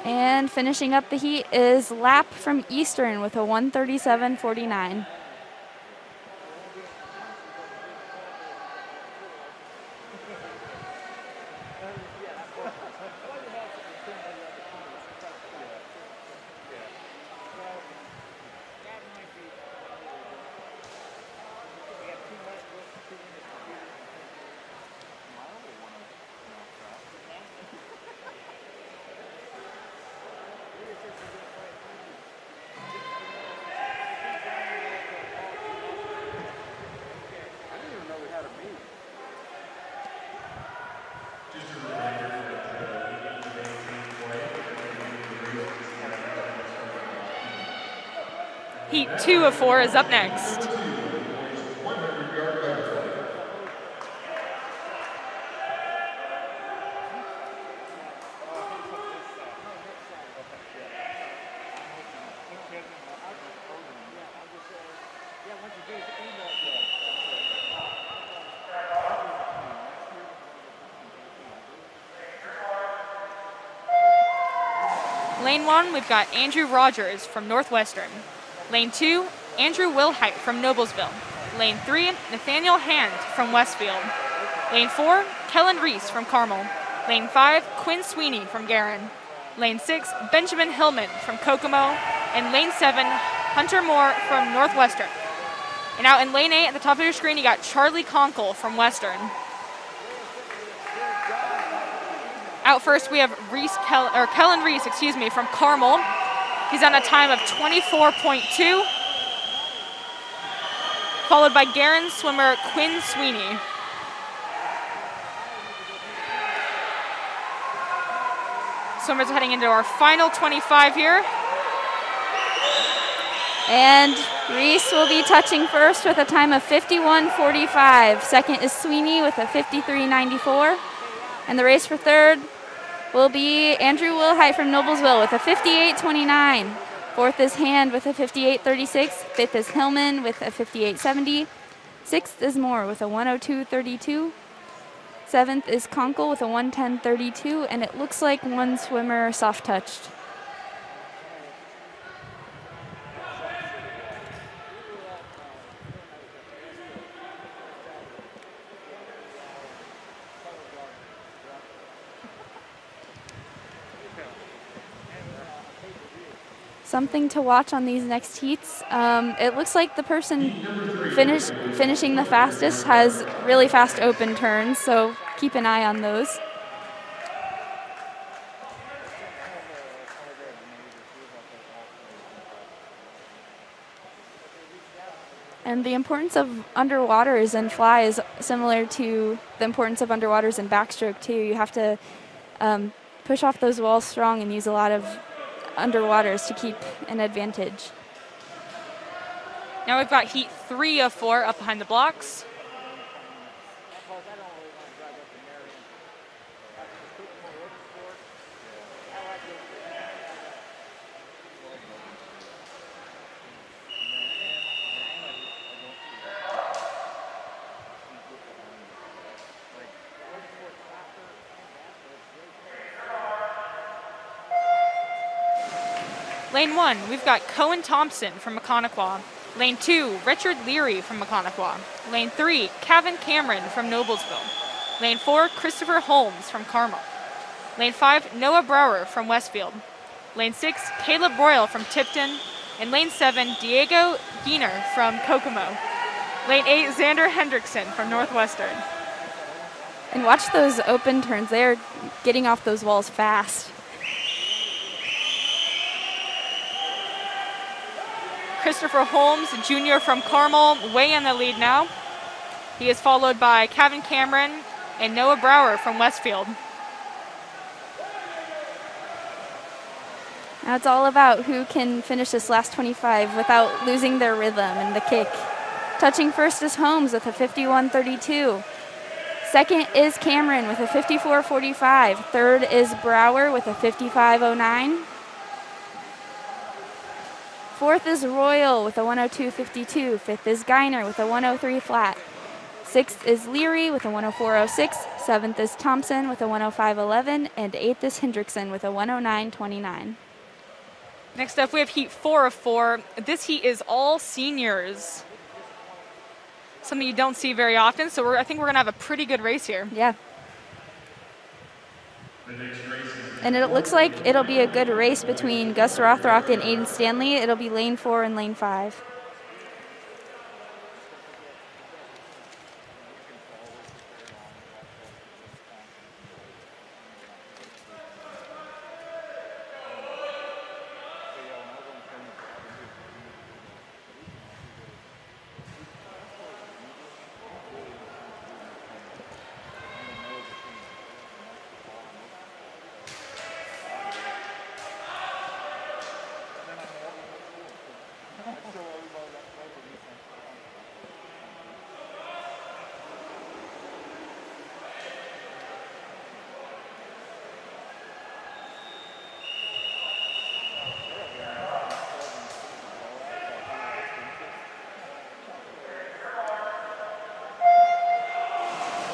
And finishing up the heat is Lapp from Eastern with a 1:37.49. Heat 2 of 4 is up next. Lane 1, we've got Andrew Rogers from Northwestern. Lane 2, Andrew Wilhite from Noblesville. Lane 3, Nathaniel Hand from Westfield. Lane 4, Kellen Reese from Carmel. Lane 5, Quinn Sweeney from Garin. Lane 6, Benjamin Hillman from Kokomo. And Lane 7, Hunter Moore from Northwestern. And out in Lane 8 at the top of your screen, you got Charlie Conkle from Western. Out first, we have Kellen Reese, from Carmel. He's on a time of 24.2, followed by Garin swimmer Quinn Sweeney. Swimmers heading into our final 25 here. And Reese will be touching first with a time of 51:45. Second is Sweeney with a 53:94. And the race for third will be Andrew Wilhite from Noblesville with a 58:29. Fourth is Hand with a 58:36. Fifth is Hillman with a 58:70. Sixth is Moore with a 102:32. Seventh is Conkle with a 110:32. And it looks like one swimmer soft-touched. Something to watch on these next heats. It looks like the person finishing the fastest has really fast open turns, so keep an eye on those. And the importance of underwaters and fly is similar to the importance of underwaters and backstroke too. You have to push off those walls strong and use a lot of underwaters to keep an advantage. Now we've got heat 3 of 4 up behind the blocks. Lane 1, we've got Cohen Thompson from Maconaquah. Lane 2, Richard Leary from Maconaquah. Lane 3, Kevin Cameron from Noblesville. Lane 4, Christopher Holmes from Carmel. Lane 5, Noah Brower from Westfield. Lane 6, Caleb Royal from Tipton. And Lane 7, Diego Giener from Kokomo. Lane 8, Xander Hendrickson from Northwestern. And watch those open turns. They're getting off those walls fast. Christopher Holmes, Jr. from Carmel, way in the lead now. He is followed by Kevin Cameron and Noah Brower from Westfield. Now it's all about who can finish this last 25 without losing their rhythm and the kick. Touching first is Holmes with a 51:32. Second is Cameron with a 54:45. Third is Brower with a 55:09. Fourth is Royal with a 102:52. Fifth is Geiner with a 103 flat. Sixth is Leary with a 104:06. Seventh is Thompson with a 105:11. And eighth is Hendrickson with a 109:29. Next up, we have heat 4 of 4. This heat is all seniors. Something you don't see very often, so I think we're going to have a pretty good race here. Yeah. And it looks like it'll be a good race between Gus Rothrock and Aiden Stanley. It'll be lane 4 and lane 5.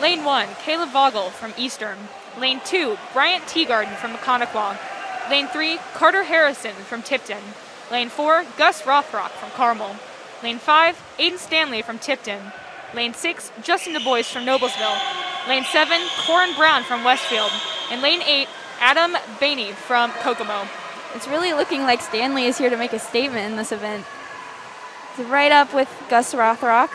Lane 1, Caleb Vogel from Eastern. Lane 2, Bryant Teagarden from Maconaquah. Lane 3, Carter Harrison from Tipton. Lane 4, Gus Rothrock from Carmel. Lane 5, Aiden Stanley from Tipton. Lane 6, Justin Du Bois from Noblesville. Lane 7, Corin Brown from Westfield. And Lane 8, Adam Bainey from Kokomo. It's really looking like Stanley is here to make a statement in this event. He's right up with Gus Rothrock.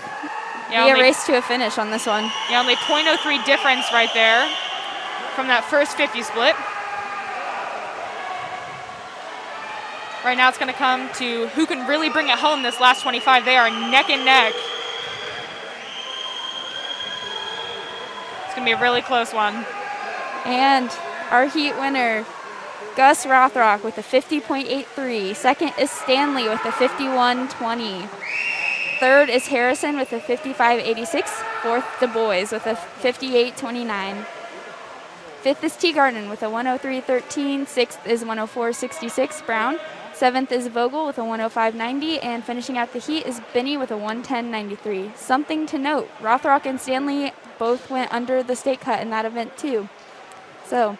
Yeah, be a race to a finish on this one. Yeah, only .03 difference right there from that first 50 split. Right now it's going to come to who can really bring it home this last 25. They are neck and neck. It's going to be a really close one. And our heat winner, Gus Rothrock with a 50.83. Second is Stanley with a 51.20. Third is Harrison with a 55.86. Fourth, Du Bois with a 58.29. Fifth is Teagarden with a 103.13. Sixth is 104.66, Brown. Seventh is Vogel with a 105.90. And finishing out the heat is Binney with a 110.93. Something to note, Rothrock and Stanley both went under the state cut in that event too. So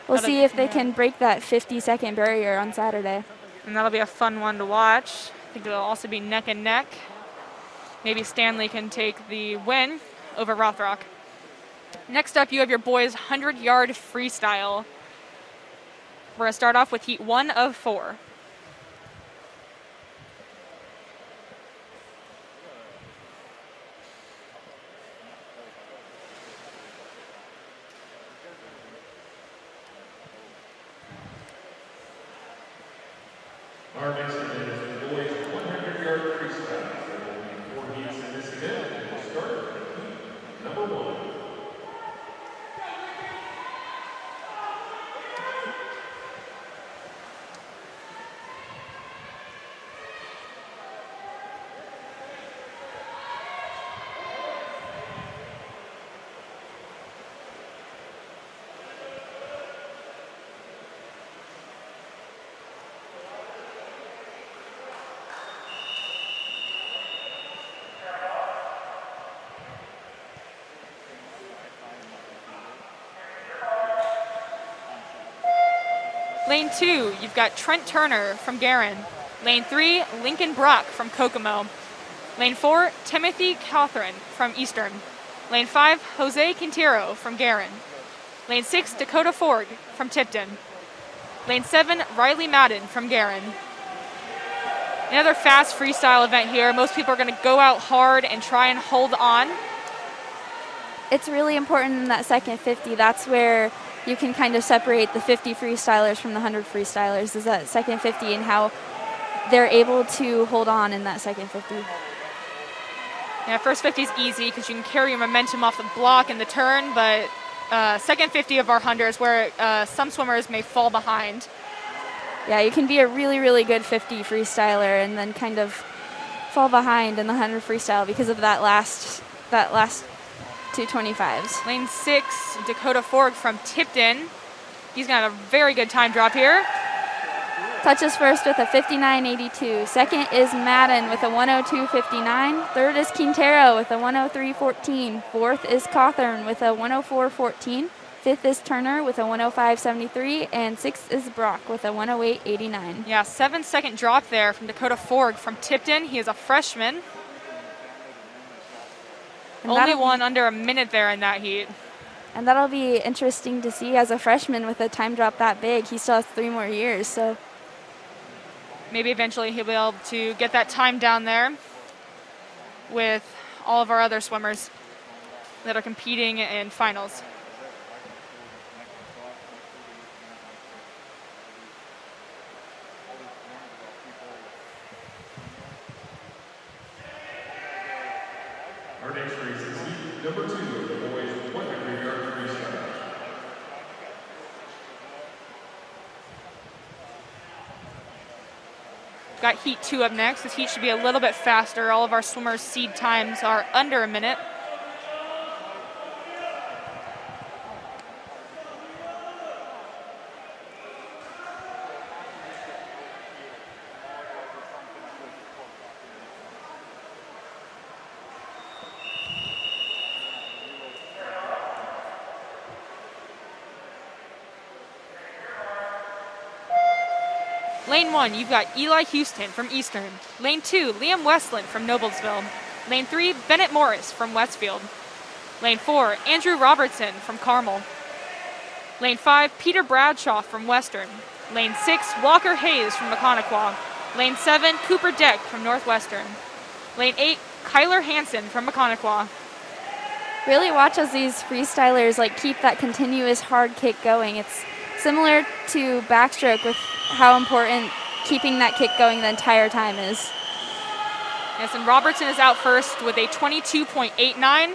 we'll see if they can break that 50-second barrier on Saturday. And that'll be a fun one to watch. I think it'll also be neck and neck. Maybe Stanley can take the win over Rothrock. Next up, you have your boys' 100-yard freestyle. We're going to start off with heat 1 of 4. Our next event is the boys' 100-yard freestyle. There will be 4 heats in this event. We'll start with heat number 1. Lane 2, you've got Trent Turner from Guerin. Lane 3, Lincoln Brock from Kokomo. Lane 4, Timothy Cawthron from Eastern. Lane 5, Jose Quintero from Guerin. Lane 6, Dakota Ford from Tipton. Lane 7, Riley Madden from Guerin. Another fast freestyle event here. Most people are going to go out hard and try and hold on. It's really important in that second 50. That's where you can kind of separate the 50 freestylers from the 100 freestylers, is that second 50 and how they're able to hold on in that second 50. Yeah, first 50 is easy because you can carry your momentum off the block and the turn, but second 50 of our 100 is where some swimmers may fall behind. Yeah, you can be a really, really good 50 freestyler and then kind of fall behind in the 100 freestyle because of that last 225s. Lane 6, Dakota Ford from Tipton. He's got a very good time drop here. Touches first with a 59.82. Second is Madden with a 102.59. Third is Quintero with a 103.14. Fourth is Cawthorn with a 104.14. Fifth is Turner with a 105.73. And sixth is Brock with a 108.89. Yeah, 7-second drop there from Dakota Ford from Tipton. He is a freshman. And only one under a minute there in that heat. And that'll be interesting to see as a freshman with a time drop that big. He still has 3 more years, so maybe eventually he'll be able to get that time down there with all of our other swimmers that are competing in finals. Our next race is heat number 2 of the boys' 100-yard freestyle. Got heat 2 up next. This heat should be a little bit faster. All of our swimmers' seed times are under a minute. Lane 1, you've got Eli Houston from Eastern. Lane 2, Liam Westland from Noblesville. Lane 3, Bennett Morris from Westfield. Lane 4, Andrew Robertson from Carmel. Lane 5, Peter Bradshaw from Western. Lane 6, Walker Hayes from Maconaquah. Lane 7, Cooper Deck from Northwestern. Lane 8, Kyler Hansen from Maconaquah. really watch as these freestylers keep that continuous hard kick going. It's similar to backstroke with how important keeping that kick going the entire time is. Yes, and Robertson is out first with a 22.89.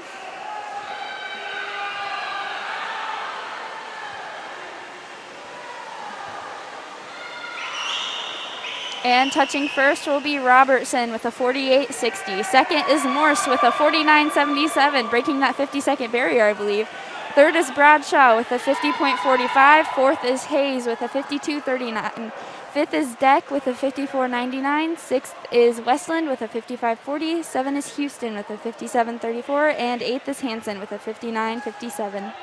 And touching first will be Robertson with a 48.60. Second is Morse with a 49.77, breaking that 50-second barrier, I believe. Third is Bradshaw with a 50.45. Fourth is Hayes with a 52.39. Fifth is Deck with a 54.99. Sixth is Westland with a 55.40. Seven is Houston with a 57.34. And eighth is Hanson with a 59.57.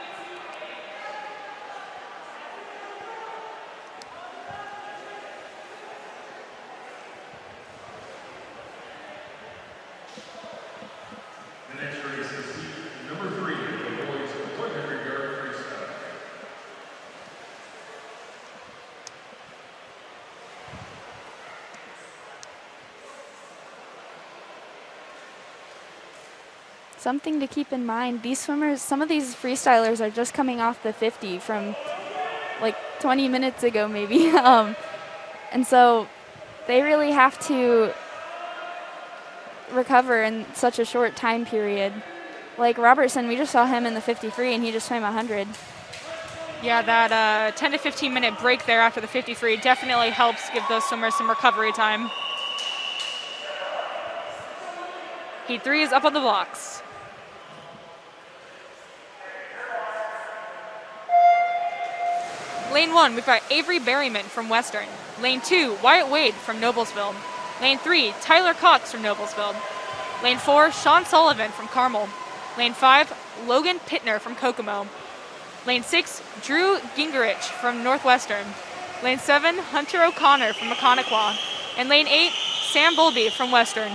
The next race is number 3, the boys 100-yard freestyle. Something to keep in mind, these swimmers, some of these freestylers are just coming off the 50 from like 20 minutes ago maybe. And so they really have to recover in such a short time period. Like Robertson, we just saw him in the 53 and he just swam 100. Yeah, that 10 to 15 minute break there after the 53 definitely helps give those swimmers some recovery time. Heat 3 is up on the blocks. Lane 1, we've got Avery Berryman from Western. Lane 2, Wyatt Wade from Noblesville. Lane 3, Tyler Cox from Noblesville. Lane 4, Sean Sullivan from Carmel. Lane 5, Logan Pittner from Kokomo. Lane 6, Drew Gingerich from Northwestern. Lane 7, Hunter O'Connor from Maconaquah. And Lane 8, Sam Bulby from Western.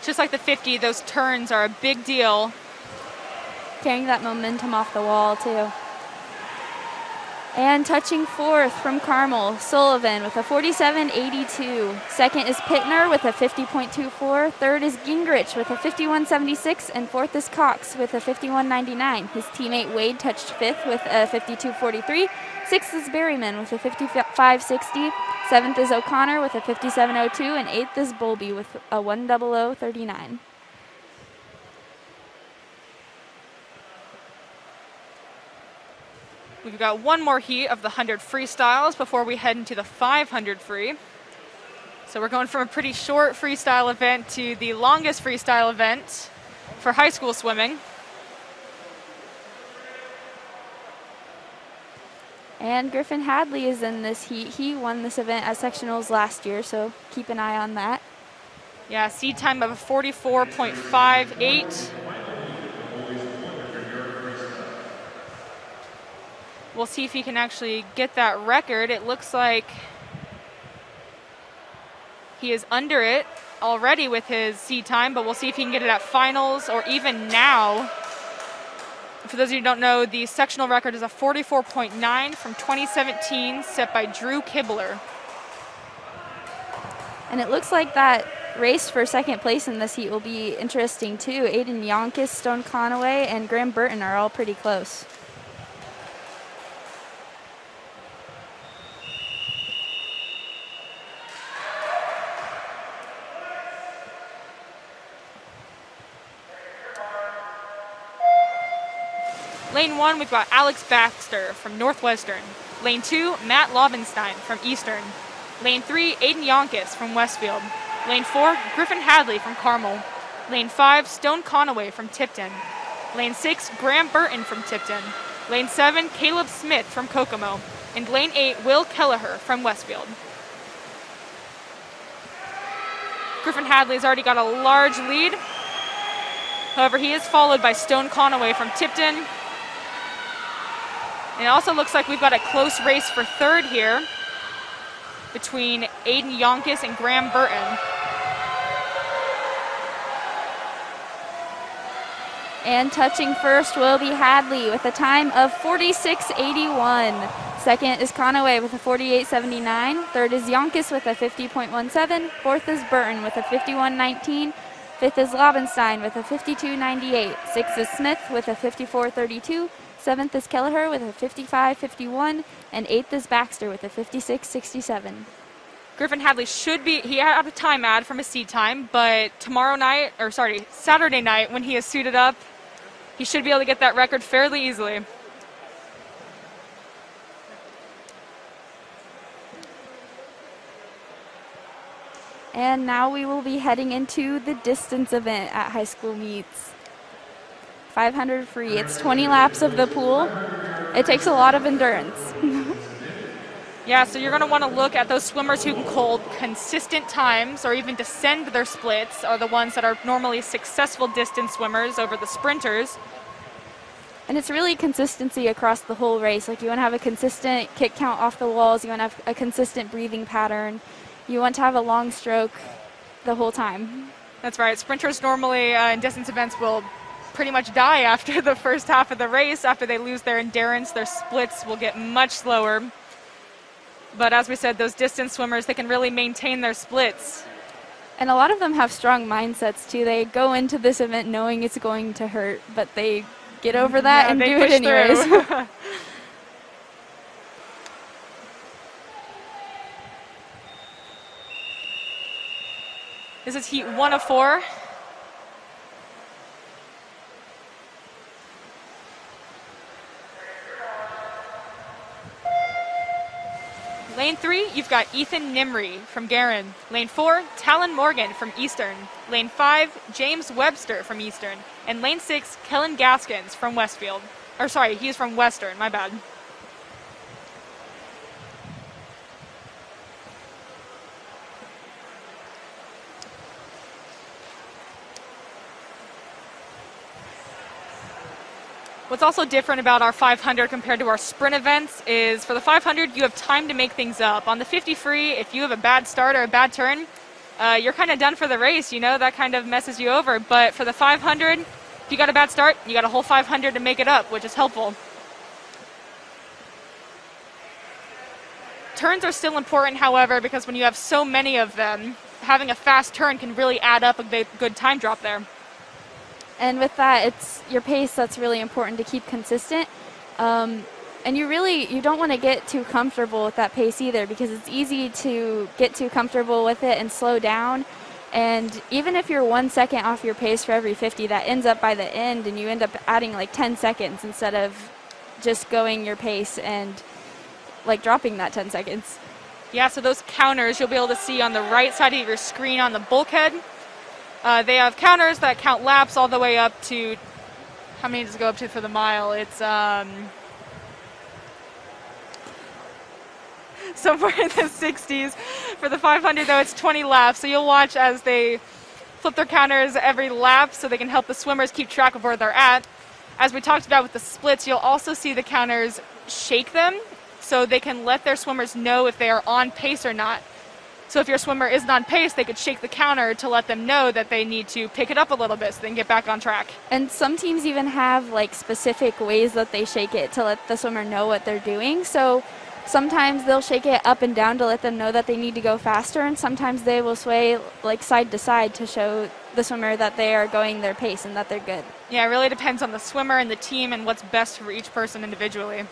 Just like the 50, those turns are a big deal. Carrying that momentum off the wall, too. And touching fourth from Carmel, Sullivan with a 47.82. Second is Pittner with a 50.24. Third is Gingrich with a 51.76. And fourth is Cox with a 51.99. His teammate Wade touched fifth with a 52.43. Sixth is Berryman with a 55.60. Seventh is O'Connor with a 57.02. And eighth is Bulby with a 100.39. We've got one more heat of the 100 freestyles before we head into the 500 free. So we're going from a pretty short freestyle event to the longest freestyle event for high school swimming. And Griffin Hadley is in this heat. He won this event at sectionals last year, so keep an eye on that. Yeah, seed time of a 44.58. We'll see if he can actually get that record. It looks like he is under it already with his seed time, but we'll see if he can get it at finals or even now. For those of you who don't know, the sectional record is a 44.9 from 2017, set by Drew Kibler. And it looks like that race for second place in this heat will be interesting too. Aiden Yonkis, Stone Conaway, and Graham Burton are all pretty close. Lane 1, we've got Alex Baxter from Northwestern. Lane 2, Matt Lobenstein from Eastern. Lane 3, Aiden Yonkis from Westfield. Lane 4, Griffin Hadley from Carmel. Lane 5, Stone Conaway from Tipton. Lane 6, Graham Burton from Tipton. Lane 7, Caleb Smith from Kokomo. And Lane 8, Will Kelleher from Westfield. Griffin Hadley's already got a large lead. However, he is followed by Stone Conaway from Tipton. And it also looks like we've got a close race for third here between Aiden Yonkis and Graham Burton. And touching first will be Hadley with a time of 46.81. Second is Conaway with a 48.79. Third is Yonkis with a 50.17. Fourth is Burton with a 51.19. Fifth is Lobenstein with a 52.98. Sixth is Smith with a 54.32. Seventh is Kelleher with a 55.51. And eighth is Baxter with a 56.67. Griffin Hadley he had a time ad from his seed time, but Saturday night when he is suited up, he should be able to get that record fairly easily. And now we will be heading into the distance event at high school meets. 500 free. It's 20 laps of the pool. It takes a lot of endurance. Yeah, so you're going to want to look at those swimmers who can hold consistent times or even descend their splits are the ones that are normally successful distance swimmers over the sprinters. And it's really consistency across the whole race. Like, you want to have a consistent kick count off the walls. You want to have a consistent breathing pattern. You want to have a long stroke the whole time. That's right. Sprinters normally in distance events will pretty much die after the first half of the race. After they lose their endurance, their splits will get much slower. But as we said, those distance swimmers, they can really maintain their splits. And a lot of them have strong mindsets, too. They go into this event knowing it's going to hurt, but they get over that and do it anyways. This is heat 1 of 4. Lane 3, you've got Ethan Nimry from Guerin. Lane 4, Talon Morgan from Eastern. Lane 5, James Webster from Eastern. And lane 6, Kellen Gaskins from Westfield. Or sorry, he's from Western, my bad. What's also different about our 500 compared to our sprint events is for the 500, you have time to make things up. On the 50 free, if you have a bad start or a bad turn, you're kind of done for the race, you know, that kind of messes you over. But for the 500, if you got a bad start, you got a whole 500 to make it up, which is helpful. Turns are still important, however, because when you have so many of them, having a fast turn can really add up a good time drop there. And with that, it's your pace that's really important to keep consistent. And you don't want to get too comfortable with that pace either, because it's easy to get too comfortable with it and slow down. And even if you're 1 second off your pace for every 50, that ends up by the end, and you end up adding like 10 seconds instead of just going your pace and like dropping that 10 seconds. Yeah, so those counters you'll be able to see on the right side of your screen on the bulkhead. They have counters that count laps all the way up to, how many does it go up to for the mile? It's somewhere in the 60s. For the 500, though, it's 20 laps. So you'll watch as they flip their counters every lap so they can help the swimmers keep track of where they're at. As we talked about with the splits, you'll also see the counters shake them so they can let their swimmers know if they are on pace or not. So if your swimmer isn't on pace, they could shake the counter to let them know that they need to pick it up a little bit so they can get back on track. And some teams even have like specific ways that they shake it to let the swimmer know what they're doing. So sometimes they'll shake it up and down to let them know that they need to go faster, and sometimes they will sway like side to side to show the swimmer that they are going their pace and that they're good. Yeah, it really depends on the swimmer and the team and what's best for each person individually.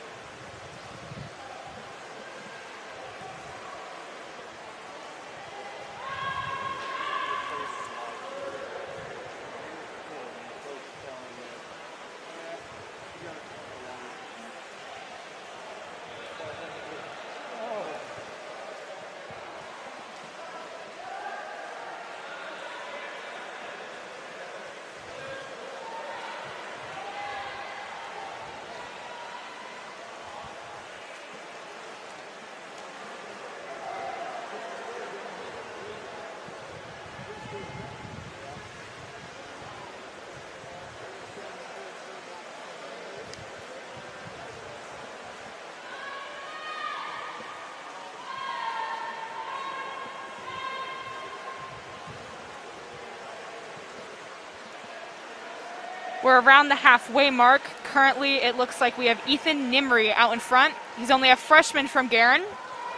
We're around the halfway mark. Currently, it looks like we have Ethan Nimry out in front. He's only a freshman from Guerin.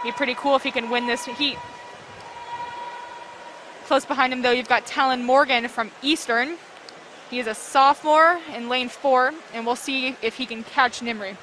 Be pretty cool if he can win this heat. Close behind him, though, you've got Talon Morgan from Eastern. He is a sophomore in lane 4, and we'll see if he can catch Nimry.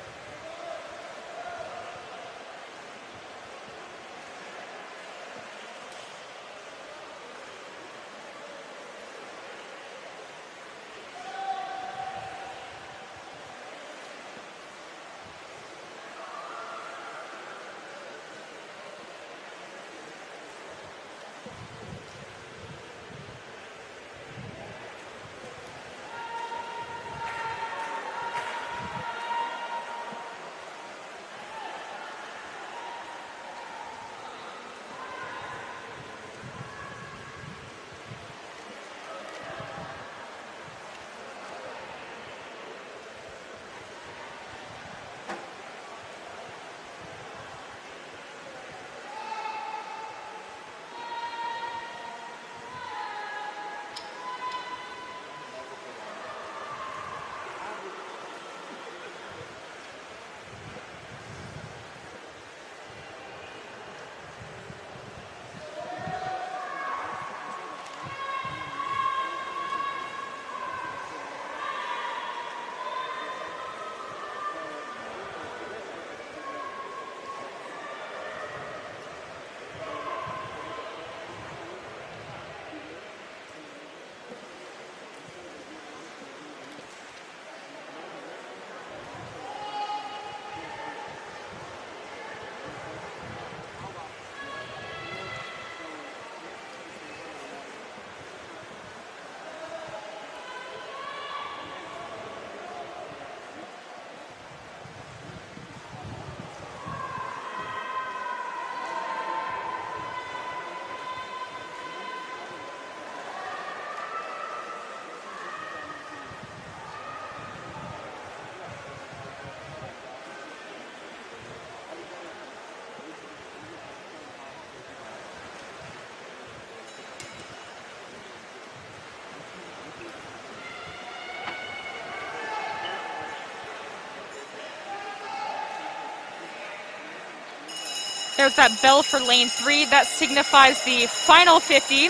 There's that bell for lane 3. That signifies the final 50.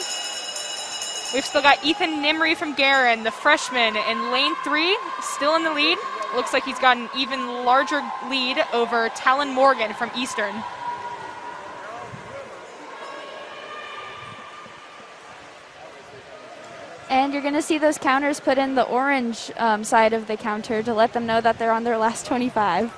We've still got Ethan Nimry from Guerin, the freshman, in lane 3, still in the lead. Looks like he's got an even larger lead over Talon Morgan from Eastern. And you're going to see those counters put in the orange side of the counter to let them know that they're on their last 25.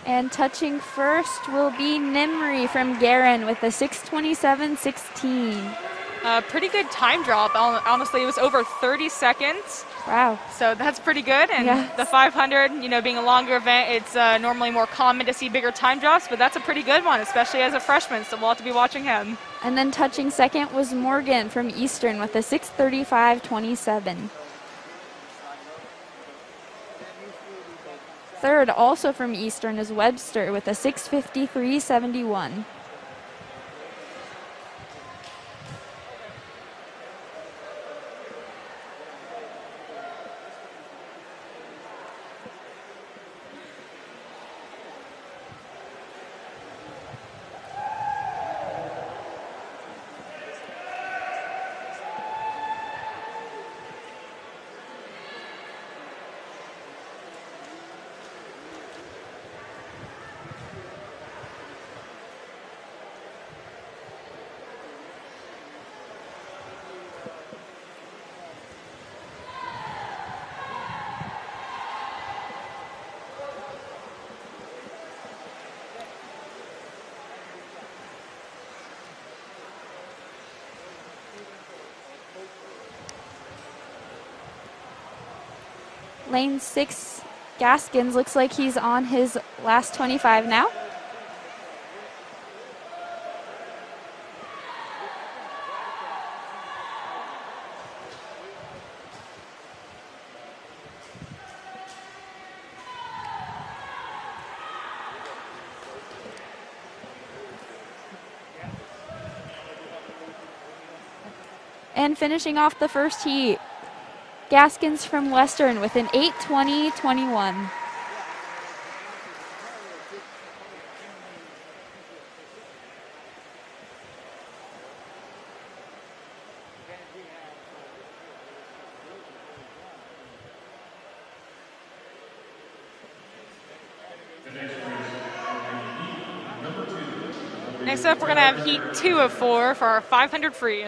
And touching first will be Nimry from Guerin with a 6:27.16. Pretty good time drop. Honestly, it was over 30 seconds. Wow. So that's pretty good. And yes. The 500, being a longer event, it's normally more common to see bigger time drops, but that's a pretty good one, especially as a freshman, so we'll have to be watching him. And then touching second was Morgan from Eastern with a 6:35.27. Third, also from Eastern, is Webster with a 6:53.71. Lane 6, Gaskins, looks like he's on his last 25 now. And finishing off the first heat, Gaskins from Western with an 8:20.21. Next up, we're going to have heat 2 of 4 for our 500 free.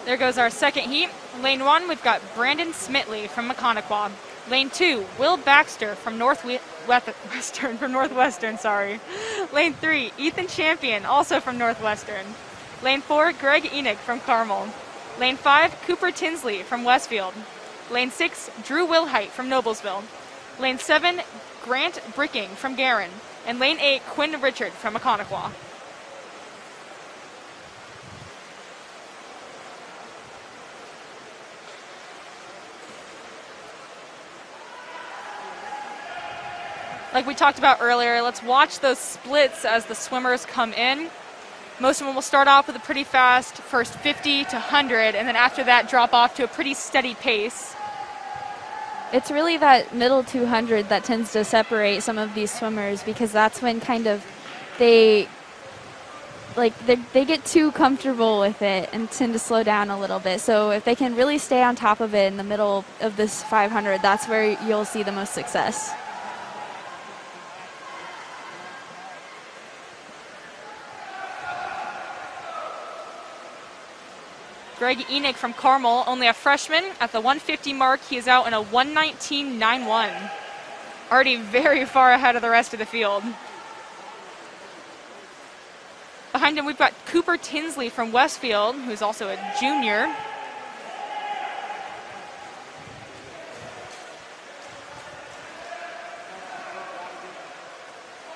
There goes our second heat. Lane 1, we've got Brandon Smitley from Maconaquah. Lane 2, Will Baxter from Northwestern. Lane 3, Ethan Champion, also from Northwestern. Lane 4, Greg Enoch from Carmel. Lane 5, Cooper Tinsley from Westfield. Lane 6, Drew Wilhite from Noblesville. Lane 7, Grant Bricking from Guerin. And Lane 8, Quinn Richard from Maconaquah. Like we talked about earlier, let's watch those splits as the swimmers come in. Most of them will start off with a pretty fast first 50 to 100, and then after that drop off to a pretty steady pace. It's really that middle 200 that tends to separate some of these swimmers, because that's when kind of they get too comfortable with it and tend to slow down a little bit. So if they can really stay on top of it in the middle of this 500, that's where you'll see the most success. Greg Enoch from Carmel, only a freshman. At the 150 mark, he is out in a 119.91. Already very far ahead of the rest of the field. Behind him, we've got Cooper Tinsley from Westfield, who's also a junior.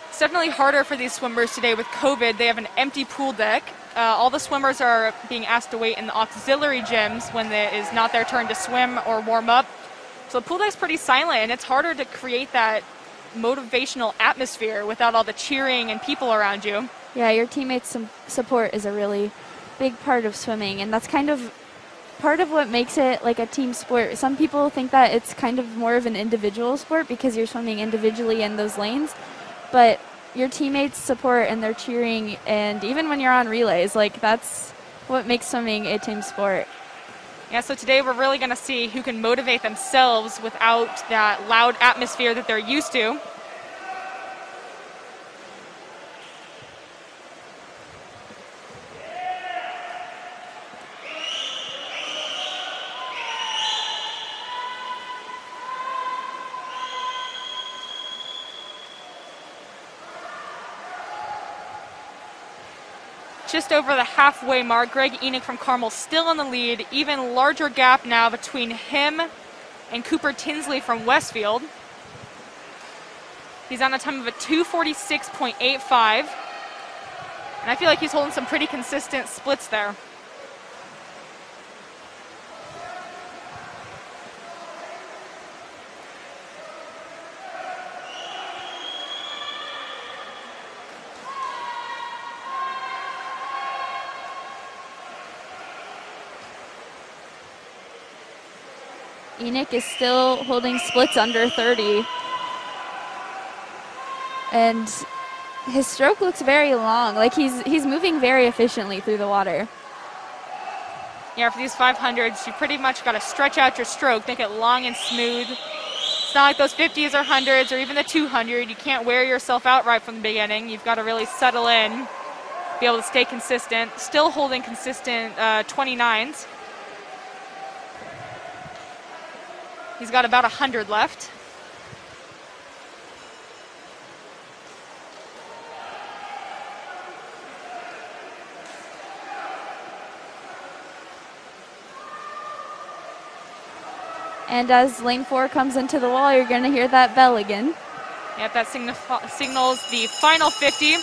It's definitely harder for these swimmers today with COVID. They have an empty pool deck. All the swimmers are being asked to wait in the auxiliary gyms when it is not their turn to swim or warm up. So the pool deck's pretty silent, and it's harder to create that motivational atmosphere without all the cheering and people around you. Yeah, your teammates' support is a really big part of swimming, and that's kind of part of what makes it like a team sport. Some people think that it's kind of more of an individual sport because you're swimming individually in those lanes, but your teammates' support and their cheering, and even when you're on relays, like that's what makes swimming a team sport. Yeah, so today we're really going to see who can motivate themselves without that loud atmosphere that they're used to. Just over the halfway mark, Greg Enoch from Carmel still in the lead. Even larger gap now between him and Cooper Tinsley from Westfield. He's on a time of a 2:46.85. And I feel like he's holding some pretty consistent splits there. Enoch is still holding splits under 30. And his stroke looks very long. Like he's moving very efficiently through the water. Yeah, for these 500s, you pretty much got to stretch out your stroke, make it long and smooth. It's not like those 50s or 100s or even the 200. You can't wear yourself out right from the beginning. You've got to really settle in, be able to stay consistent. Still holding consistent 29s. He's got about 100 left. And as lane 4 comes into the wall, you're going to hear that bell again. Yep, that signals the final 50.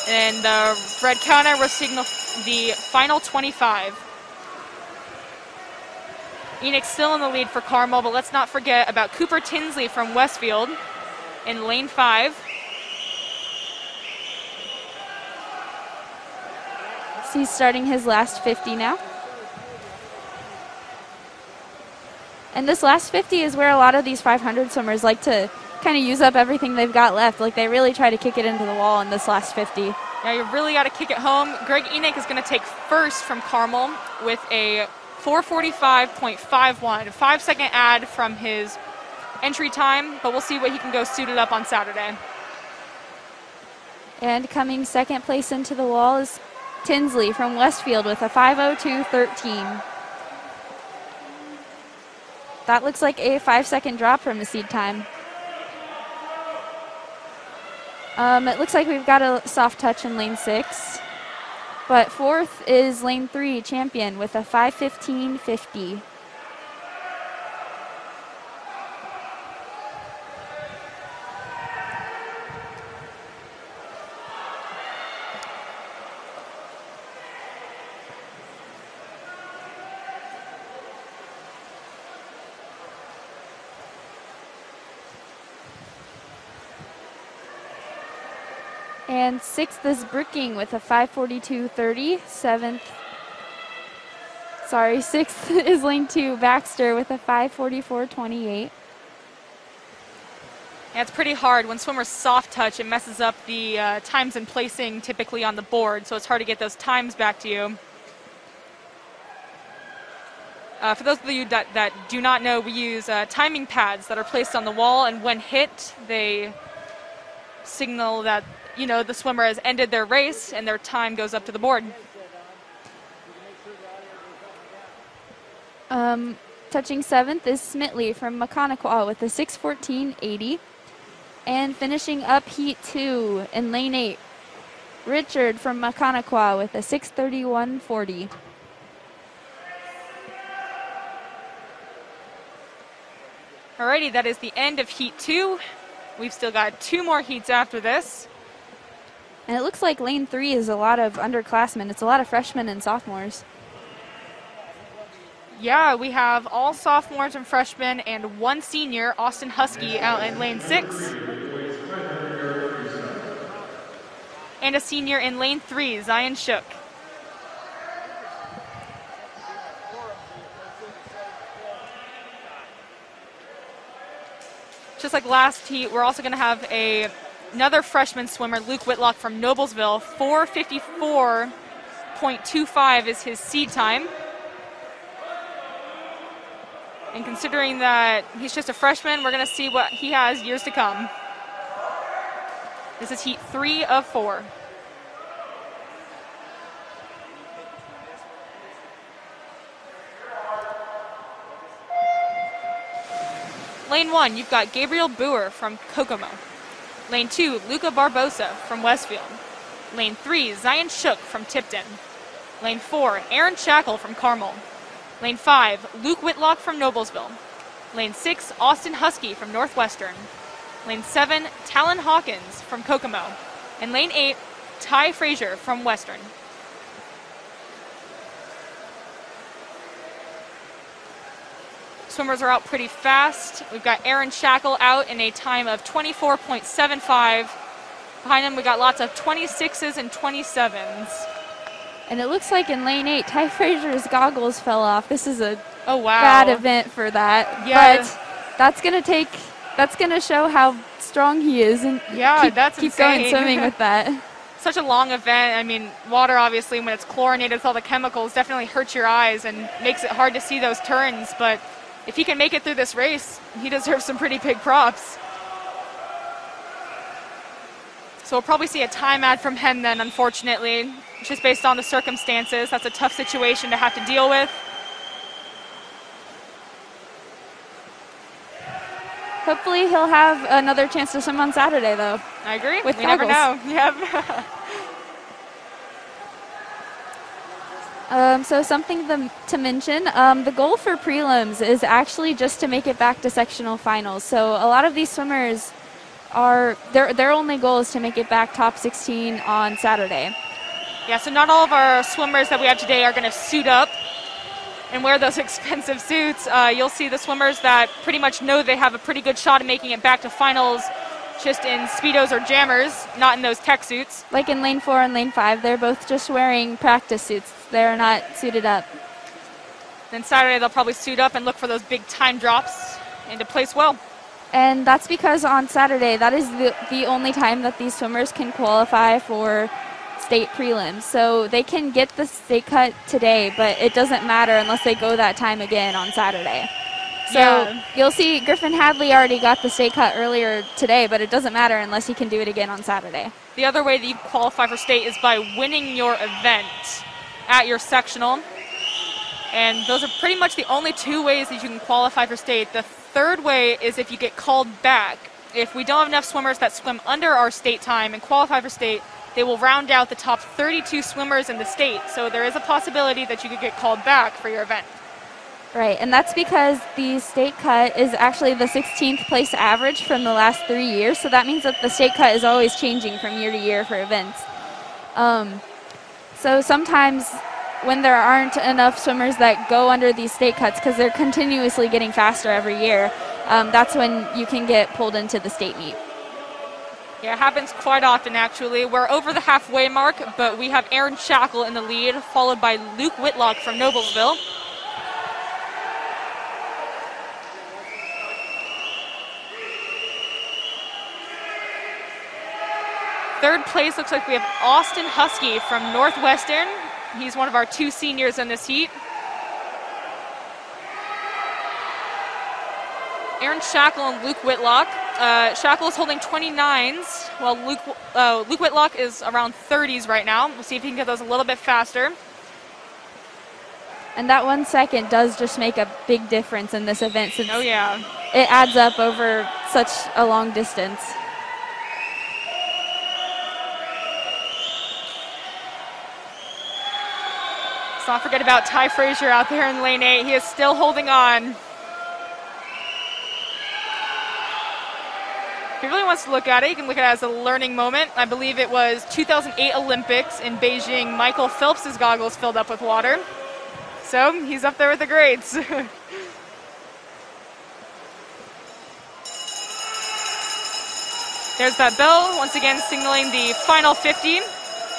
And the red counter will signal the final 25. Enoch's still in the lead for Carmel, but let's not forget about Cooper Tinsley from Westfield in lane 5. So he's starting his last 50 now. And this last 50 is where a lot of these 500 swimmers like to kind of use up everything they've got left. Like they really try to kick it into the wall in this last 50. Yeah, you really got to kick it home. Greg Enoch is going to take first from Carmel with a 4:45.51, a 5-second add from his entry time, but we'll see what he can go suited up on Saturday. And coming second place into the wall is Tinsley from Westfield with a 5:02.13. That looks like a 5-second drop from the seed time. It looks like we've got a soft touch in lane 6. But fourth is lane 3, Champion, with a 5:15.50. And sixth is Brooking with a 5:42.30. Sixth is lane 2, Baxter, with a 5:44.28. Yeah, it's pretty hard. When swimmers soft touch, it messes up the times and placing typically on the board, so it's hard to get those times back to you. For those of you that do not know, we use timing pads that are placed on the wall, and when hit, they signal that the swimmer has ended their race and their time goes up to the board. Touching 7th is Smitley from Maconaquah with a 6:14.80. And finishing up Heat 2 in Lane 8, Richard from Maconaquah with a 6:31.40. Alrighty, that is the end of Heat 2. We've still got 2 more heats after this. And it looks like Lane 3 is a lot of underclassmen. It's a lot of freshmen and sophomores. Yeah, we have all sophomores and freshmen and 1 senior, Austin Husky, out in Lane 6. And a senior in Lane 3, Zion Shook. Just like last heat, we're also going to have another freshman swimmer, Luke Whitlock from Noblesville. 4:54.25 is his seed time. And considering that he's just a freshman, we're going to see what he has years to come. This is heat 3 of 4. Lane 1, you've got Gabriel Boer from Kokomo. Lane 2, Luca Barbosa from Westfield. Lane 3, Zion Shook from Tipton. Lane 4, Aaron Shackle from Carmel. Lane 5, Luke Whitlock from Noblesville. Lane 6, Austin Husky from Northwestern. Lane 7, Talon Hawkins from Kokomo. And Lane 8, Ty Frazier from Western. Swimmers are out pretty fast. We've got Aaron Shackle out in a time of 24.75. Behind him, we got lots of 26s and 27s. And it looks like in Lane 8, Ty Frazier's goggles fell off. This is a wow. bad event for that. Yeah. But that's gonna show how strong he is, and yeah, keep going swimming with that. Such a long event. I mean, water obviously when it's chlorinated with all the chemicals definitely hurts your eyes and makes it hard to see those turns. But if he can make it through this race, he deserves some pretty big props. So we'll probably see a time ad from him then, unfortunately, just based on the circumstances. That's a tough situation to have to deal with. Hopefully he'll have another chance to swim on Saturday, though. I agree. With we goggles. never know. Yep. So something to mention, the goal for prelims is actually just to make it back to sectional finals. So a lot of these swimmers their only goal is to make it back top 16 on Saturday. Yeah, so not all of our swimmers that we have today are going to suit up and wear those expensive suits. You'll see the swimmers that pretty much know they have a pretty good shot at making it back to finals just in Speedos or jammers, not in those tech suits. Like in Lane 4 and Lane 5, they're both just wearing practice suits. They're not suited up. Then Saturday they'll probably suit up and look for those big time drops and to place well. And that's because on Saturday, that is the only time that these swimmers can qualify for state prelims. So they can get the state cut today, but it doesn't matter unless they go that time again on Saturday. So yeah. You'll see Griffin Hadley already got the state cut earlier today, but it doesn't matter unless he can do it again on Saturday. The other way that you qualify for state is by winning your event at your sectional. And those are pretty much the only 2 ways that you can qualify for state. The third way is if you get called back. If we don't have enough swimmers that swim under our state time and qualify for state, they will round out the top 32 swimmers in the state. So there is a possibility that you could get called back for your event. Right, and that's because the state cut is actually the 16th place average from the last 3 years. So that means that the state cut is always changing from year to year for events. So sometimes when there aren't enough swimmers that go under these state cuts, because they're continuously getting faster every year, that's when you can get pulled into the state meet. Yeah, it happens quite often, actually. We're over the halfway mark, but we have Aaron Shackle in the lead, followed by Luke Whitlock from Noblesville. Third place looks like we have Austin Husky from Northwestern. He's one of our 2 seniors in this heat. Aaron Shackle and Luke Whitlock. Shackle is holding 29s, while Luke Whitlock is around 30s right now. We'll see if he can get those a little bit faster. And that 1 second does just make a big difference in this event since Oh, yeah. it adds up over such a long distance. Let's not forget about Ty Frazier out there in lane 8. He is still holding on. If he really wants to look at it, you can look at it as a learning moment. I believe it was 2008 Olympics in Beijing. Michael Phelps' goggles filled up with water. So he's up there with the greats. There's that bell, once again signaling the final 50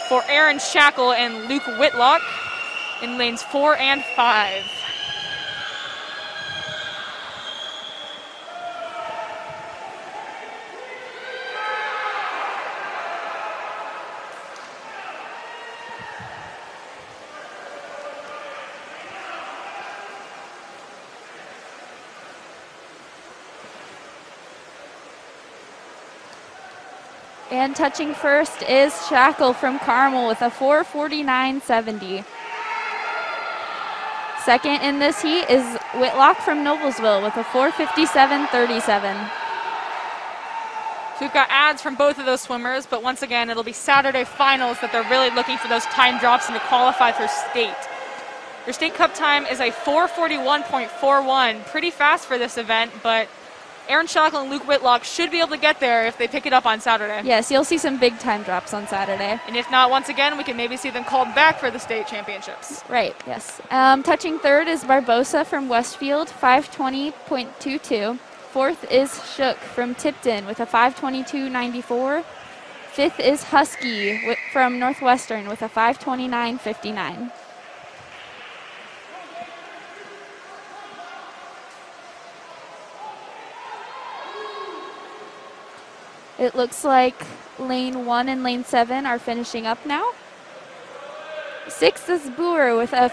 for Aaron Shackle and Luke Whitlock in lanes 4 and 5. And touching first is Shackle from Carmel with a 4:49.70. Second in this heat is Whitlock from Noblesville with a 4:57.37. So we've got ads from both of those swimmers, but once again, it'll be Saturday finals that they're really looking for those time drops and to qualify for state. Your state cup time is a 4:41.41. Pretty fast for this event, but Aaron Shackle and Luke Whitlock should be able to get there if they pick it up on Saturday. Yes, you'll see some big time drops on Saturday. And if not, once again, we can maybe see them called back for the state championships. Right, yes. Touching third is Barbosa from Westfield, 5:20.22. Fourth is Shook from Tipton with a 5:22.94. Fifth is Husky from Northwestern with a 5:29.59. It looks like lane 1 and lane 7 are finishing up now. Sixth is Boer with a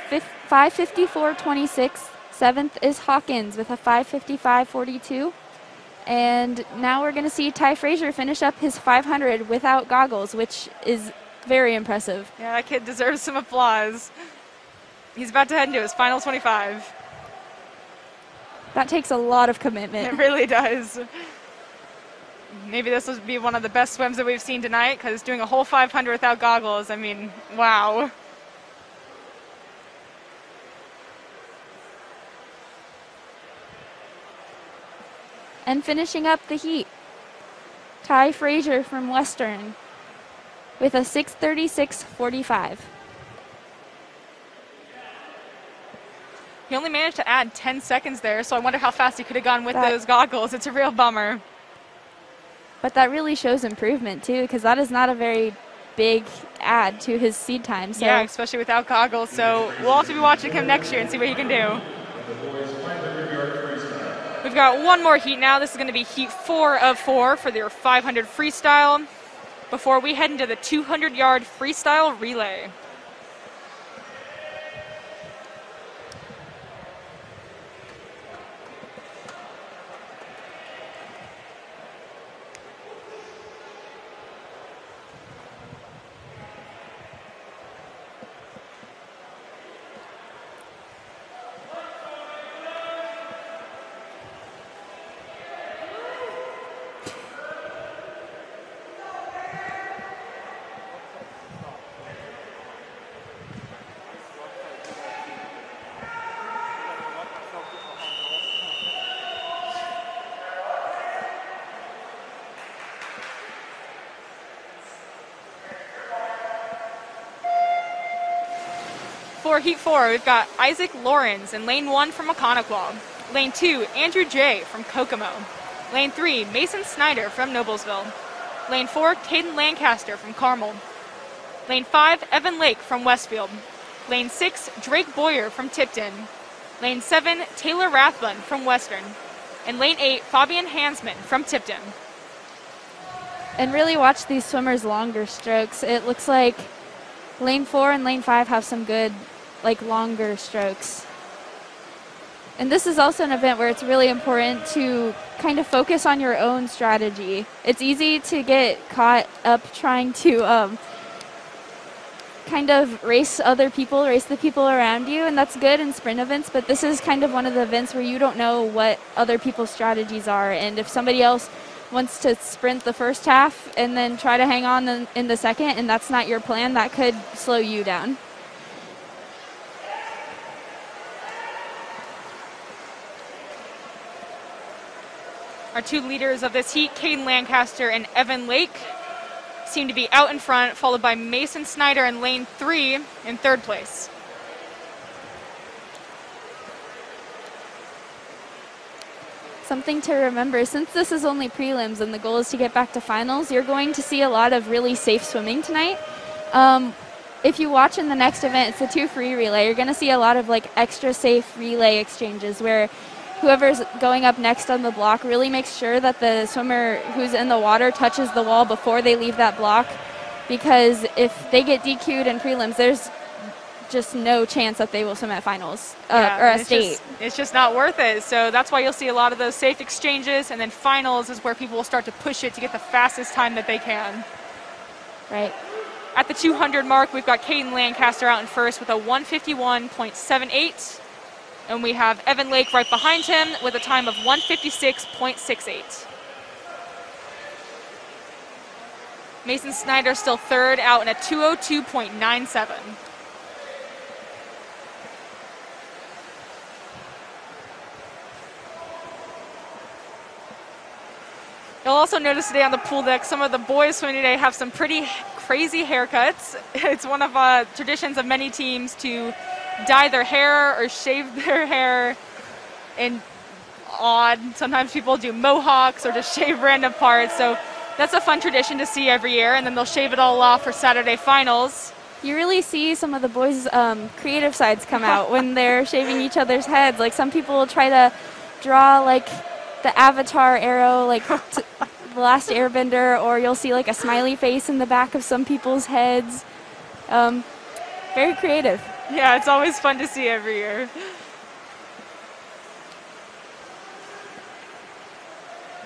5:54.26. Seventh is Hawkins with a 5:55.42. And now we're going to see Ty Frazier finish up his 500 without goggles, which is very impressive. Yeah, that kid deserves some applause. He's about to head into his final 25. That takes a lot of commitment. It really does. Maybe this will be one of the best swims that we've seen tonight, because doing a whole 500 without goggles, I mean, wow. And finishing up the heat, Ty Frazier from Western with a 6:36.45. He only managed to add 10 seconds there, so I wonder how fast he could have gone with those goggles. It's a real bummer. But that really shows improvement, too, because that is not a very big add to his seed time. So. Yeah, especially without goggles. So we'll have to be watching him next year and see what he can do. We've got one more heat now. This is going to be heat 4 of 4 for their 500 freestyle before we head into the 200-yard freestyle relay. For heat 4, we've got Isaac Lawrence in lane 1 from Oconoquah. Lane 2, Andrew J. from Kokomo. Lane 3, Mason Snyder from Noblesville. Lane 4, Caden Lancaster from Carmel. Lane 5, Evan Lake from Westfield. Lane 6, Drake Boyer from Tipton. Lane 7, Taylor Rathbun from Western. And lane 8, Fabian Hansman from Tipton. And really watch these swimmers' longer strokes. It looks like lane 4 and lane 5 have some good, longer strokes. And this is also an event where it's really important to kind of focus on your own strategy. It's easy to get caught up trying to kind of race other people, race the people around you, and that's good in sprint events, but this is kind of one of the events where you don't know what other people's strategies are, and if somebody else wants to sprint the first half and then try to hang on in the second, and that's not your plan, that could slow you down. Our two leaders of this heat, Caden Lancaster and Evan Lake, seem to be out in front, followed by Mason Snyder in lane 3 in third place. Something to remember, since this is only prelims and the goal is to get back to finals, you're going to see a lot of really safe swimming tonight. If you watch in the next event, it's a 2 free relay. You're going to see a lot of like extra safe relay exchanges where whoever's going up next on the block really makes sure that the swimmer who's in the water touches the wall before they leave that block, because if they get DQ'd in prelims, there's just no chance that they will swim at finals or at state. It's just not worth it. So that's why you'll see a lot of those safe exchanges, and then finals is where people will start to push it to get the fastest time that they can. Right. At the 200 mark, we've got Caden Lancaster out in first with a 151.78. And we have Evan Lake right behind him with a time of 156.68. Mason Snyder still third out in a 202.97. You'll also notice today on the pool deck, some of the boys swimming today have some pretty crazy haircuts. It's one of traditions of many teams to dye their hair or shave their hair in odd. Sometimes people do mohawks or just shave random parts. So that's a fun tradition to see every year. And then they'll shave it all off for Saturday finals. You really see some of the boys' creative sides come out when they're shaving each other's heads. Like some people will try to draw like the Avatar arrow, like the Last Airbender, or you'll see like a smiley face in the back of some people's heads. Very creative. Yeah, it's always fun to see every year.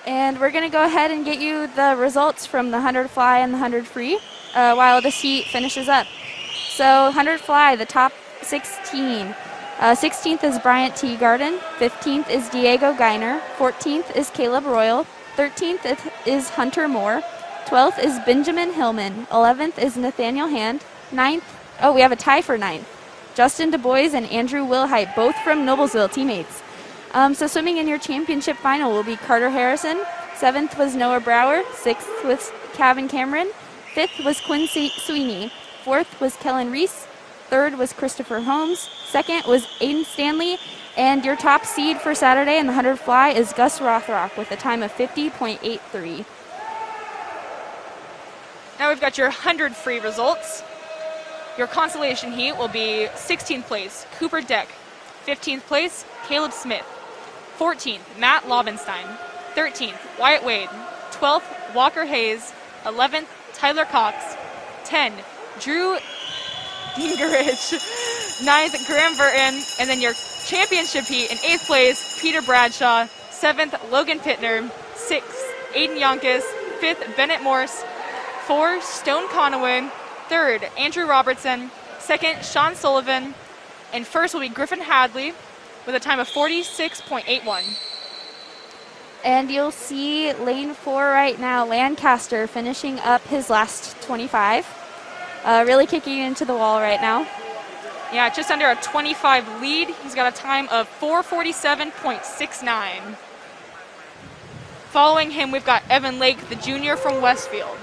And we're going to go ahead and get you the results from the 100 fly and the 100 free while this heat finishes up. So 100 fly, the top 16. 16th is Bryant Teagarden. 15th is Diego Geiner. 14th is Caleb Royal. 13th is Hunter Moore. 12th is Benjamin Hillman. 11th is Nathaniel Hand. 9th, oh, we have a tie for 9th. Justin Du Bois and Andrew Wilhite, both from Noblesville teammates. So swimming in your championship final will be Carter Harrison. 7th was Noah Brower. 6th was Kevin Cameron. 5th was Quincy Sweeney. 4th was Kellen Reese. 3rd was Christopher Holmes. 2nd was Aiden Stanley. And your top seed for Saturday in the 100 fly is Gus Rothrock with a time of 50.83. Now we've got your 100 free results. Your consolation heat will be 16th place, Cooper Deck. 15th place, Caleb Smith. 14th, Matt Lobenstein. 13th, Wyatt Wade. 12th, Walker Hayes. 11th, Tyler Cox. 10, Drew Gingerich. 9th, Graham Burton. And then your championship heat in 8th place, Peter Bradshaw. 7th, Logan Pittner. 6th, Aiden Yonkis. 5th, Bennett Morse. 4, Stone Conaway. 3rd, Andrew Robertson. 2nd, Sean Sullivan. And first will be Griffin Hadley with a time of 46.81. And you'll see lane 4 right now, Lancaster finishing up his last 25. Really kicking into the wall right now. Yeah, just under a 25 lead. He's got a time of 4:47.69. Following him, we've got Evan Lake, the junior from Westfield.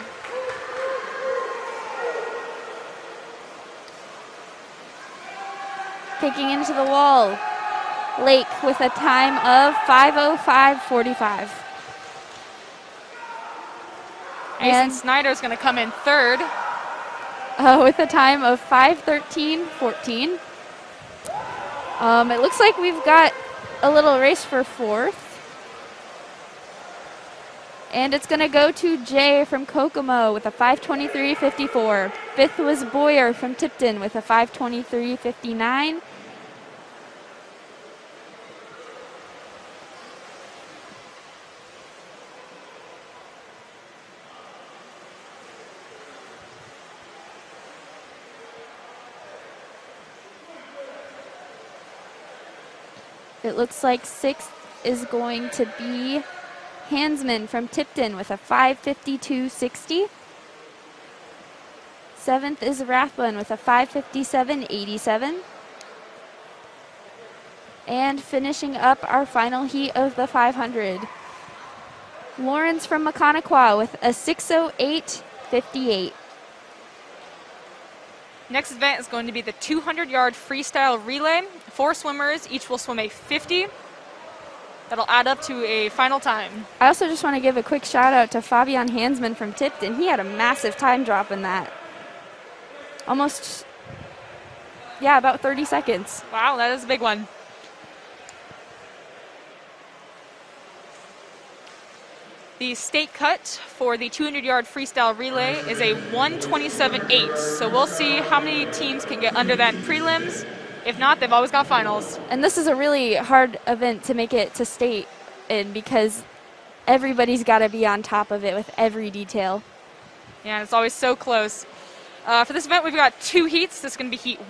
Kicking into the wall, Lake with a time of 5:05.45. And Snyder's going to come in third. With a time of 5:13.14. It looks like we've got a little race for 4th. And it's going to go to Jay from Kokomo with a 5:23.54. 5th was Boyer from Tipton with a 5:23.59. It looks like 6th is going to be Hansman from Tipton with a 5:52.60. 7th is Rathbun with a 5:57.87. And finishing up our final heat of the 500, Lawrence from Maconaquah with a 6:08.58. Next event is going to be the 200-yard freestyle relay. 4 swimmers, each will swim a 50. That'll add up to a final time. I also just want to give a quick shout out to Fabian Hansman from Tipton. He had a massive time drop in that. Almost, yeah, about 30 seconds. Wow, that is a big one. The state cut for the 200-yard freestyle relay is a 1:27.8. So we'll see how many teams can get under that in prelims. If not, they've always got finals. And this is a really hard event to make it to state in because everybody's got to be on top of it with every detail. Yeah, it's always so close. For this event, we've got 2 heats. This is going to be heat 1.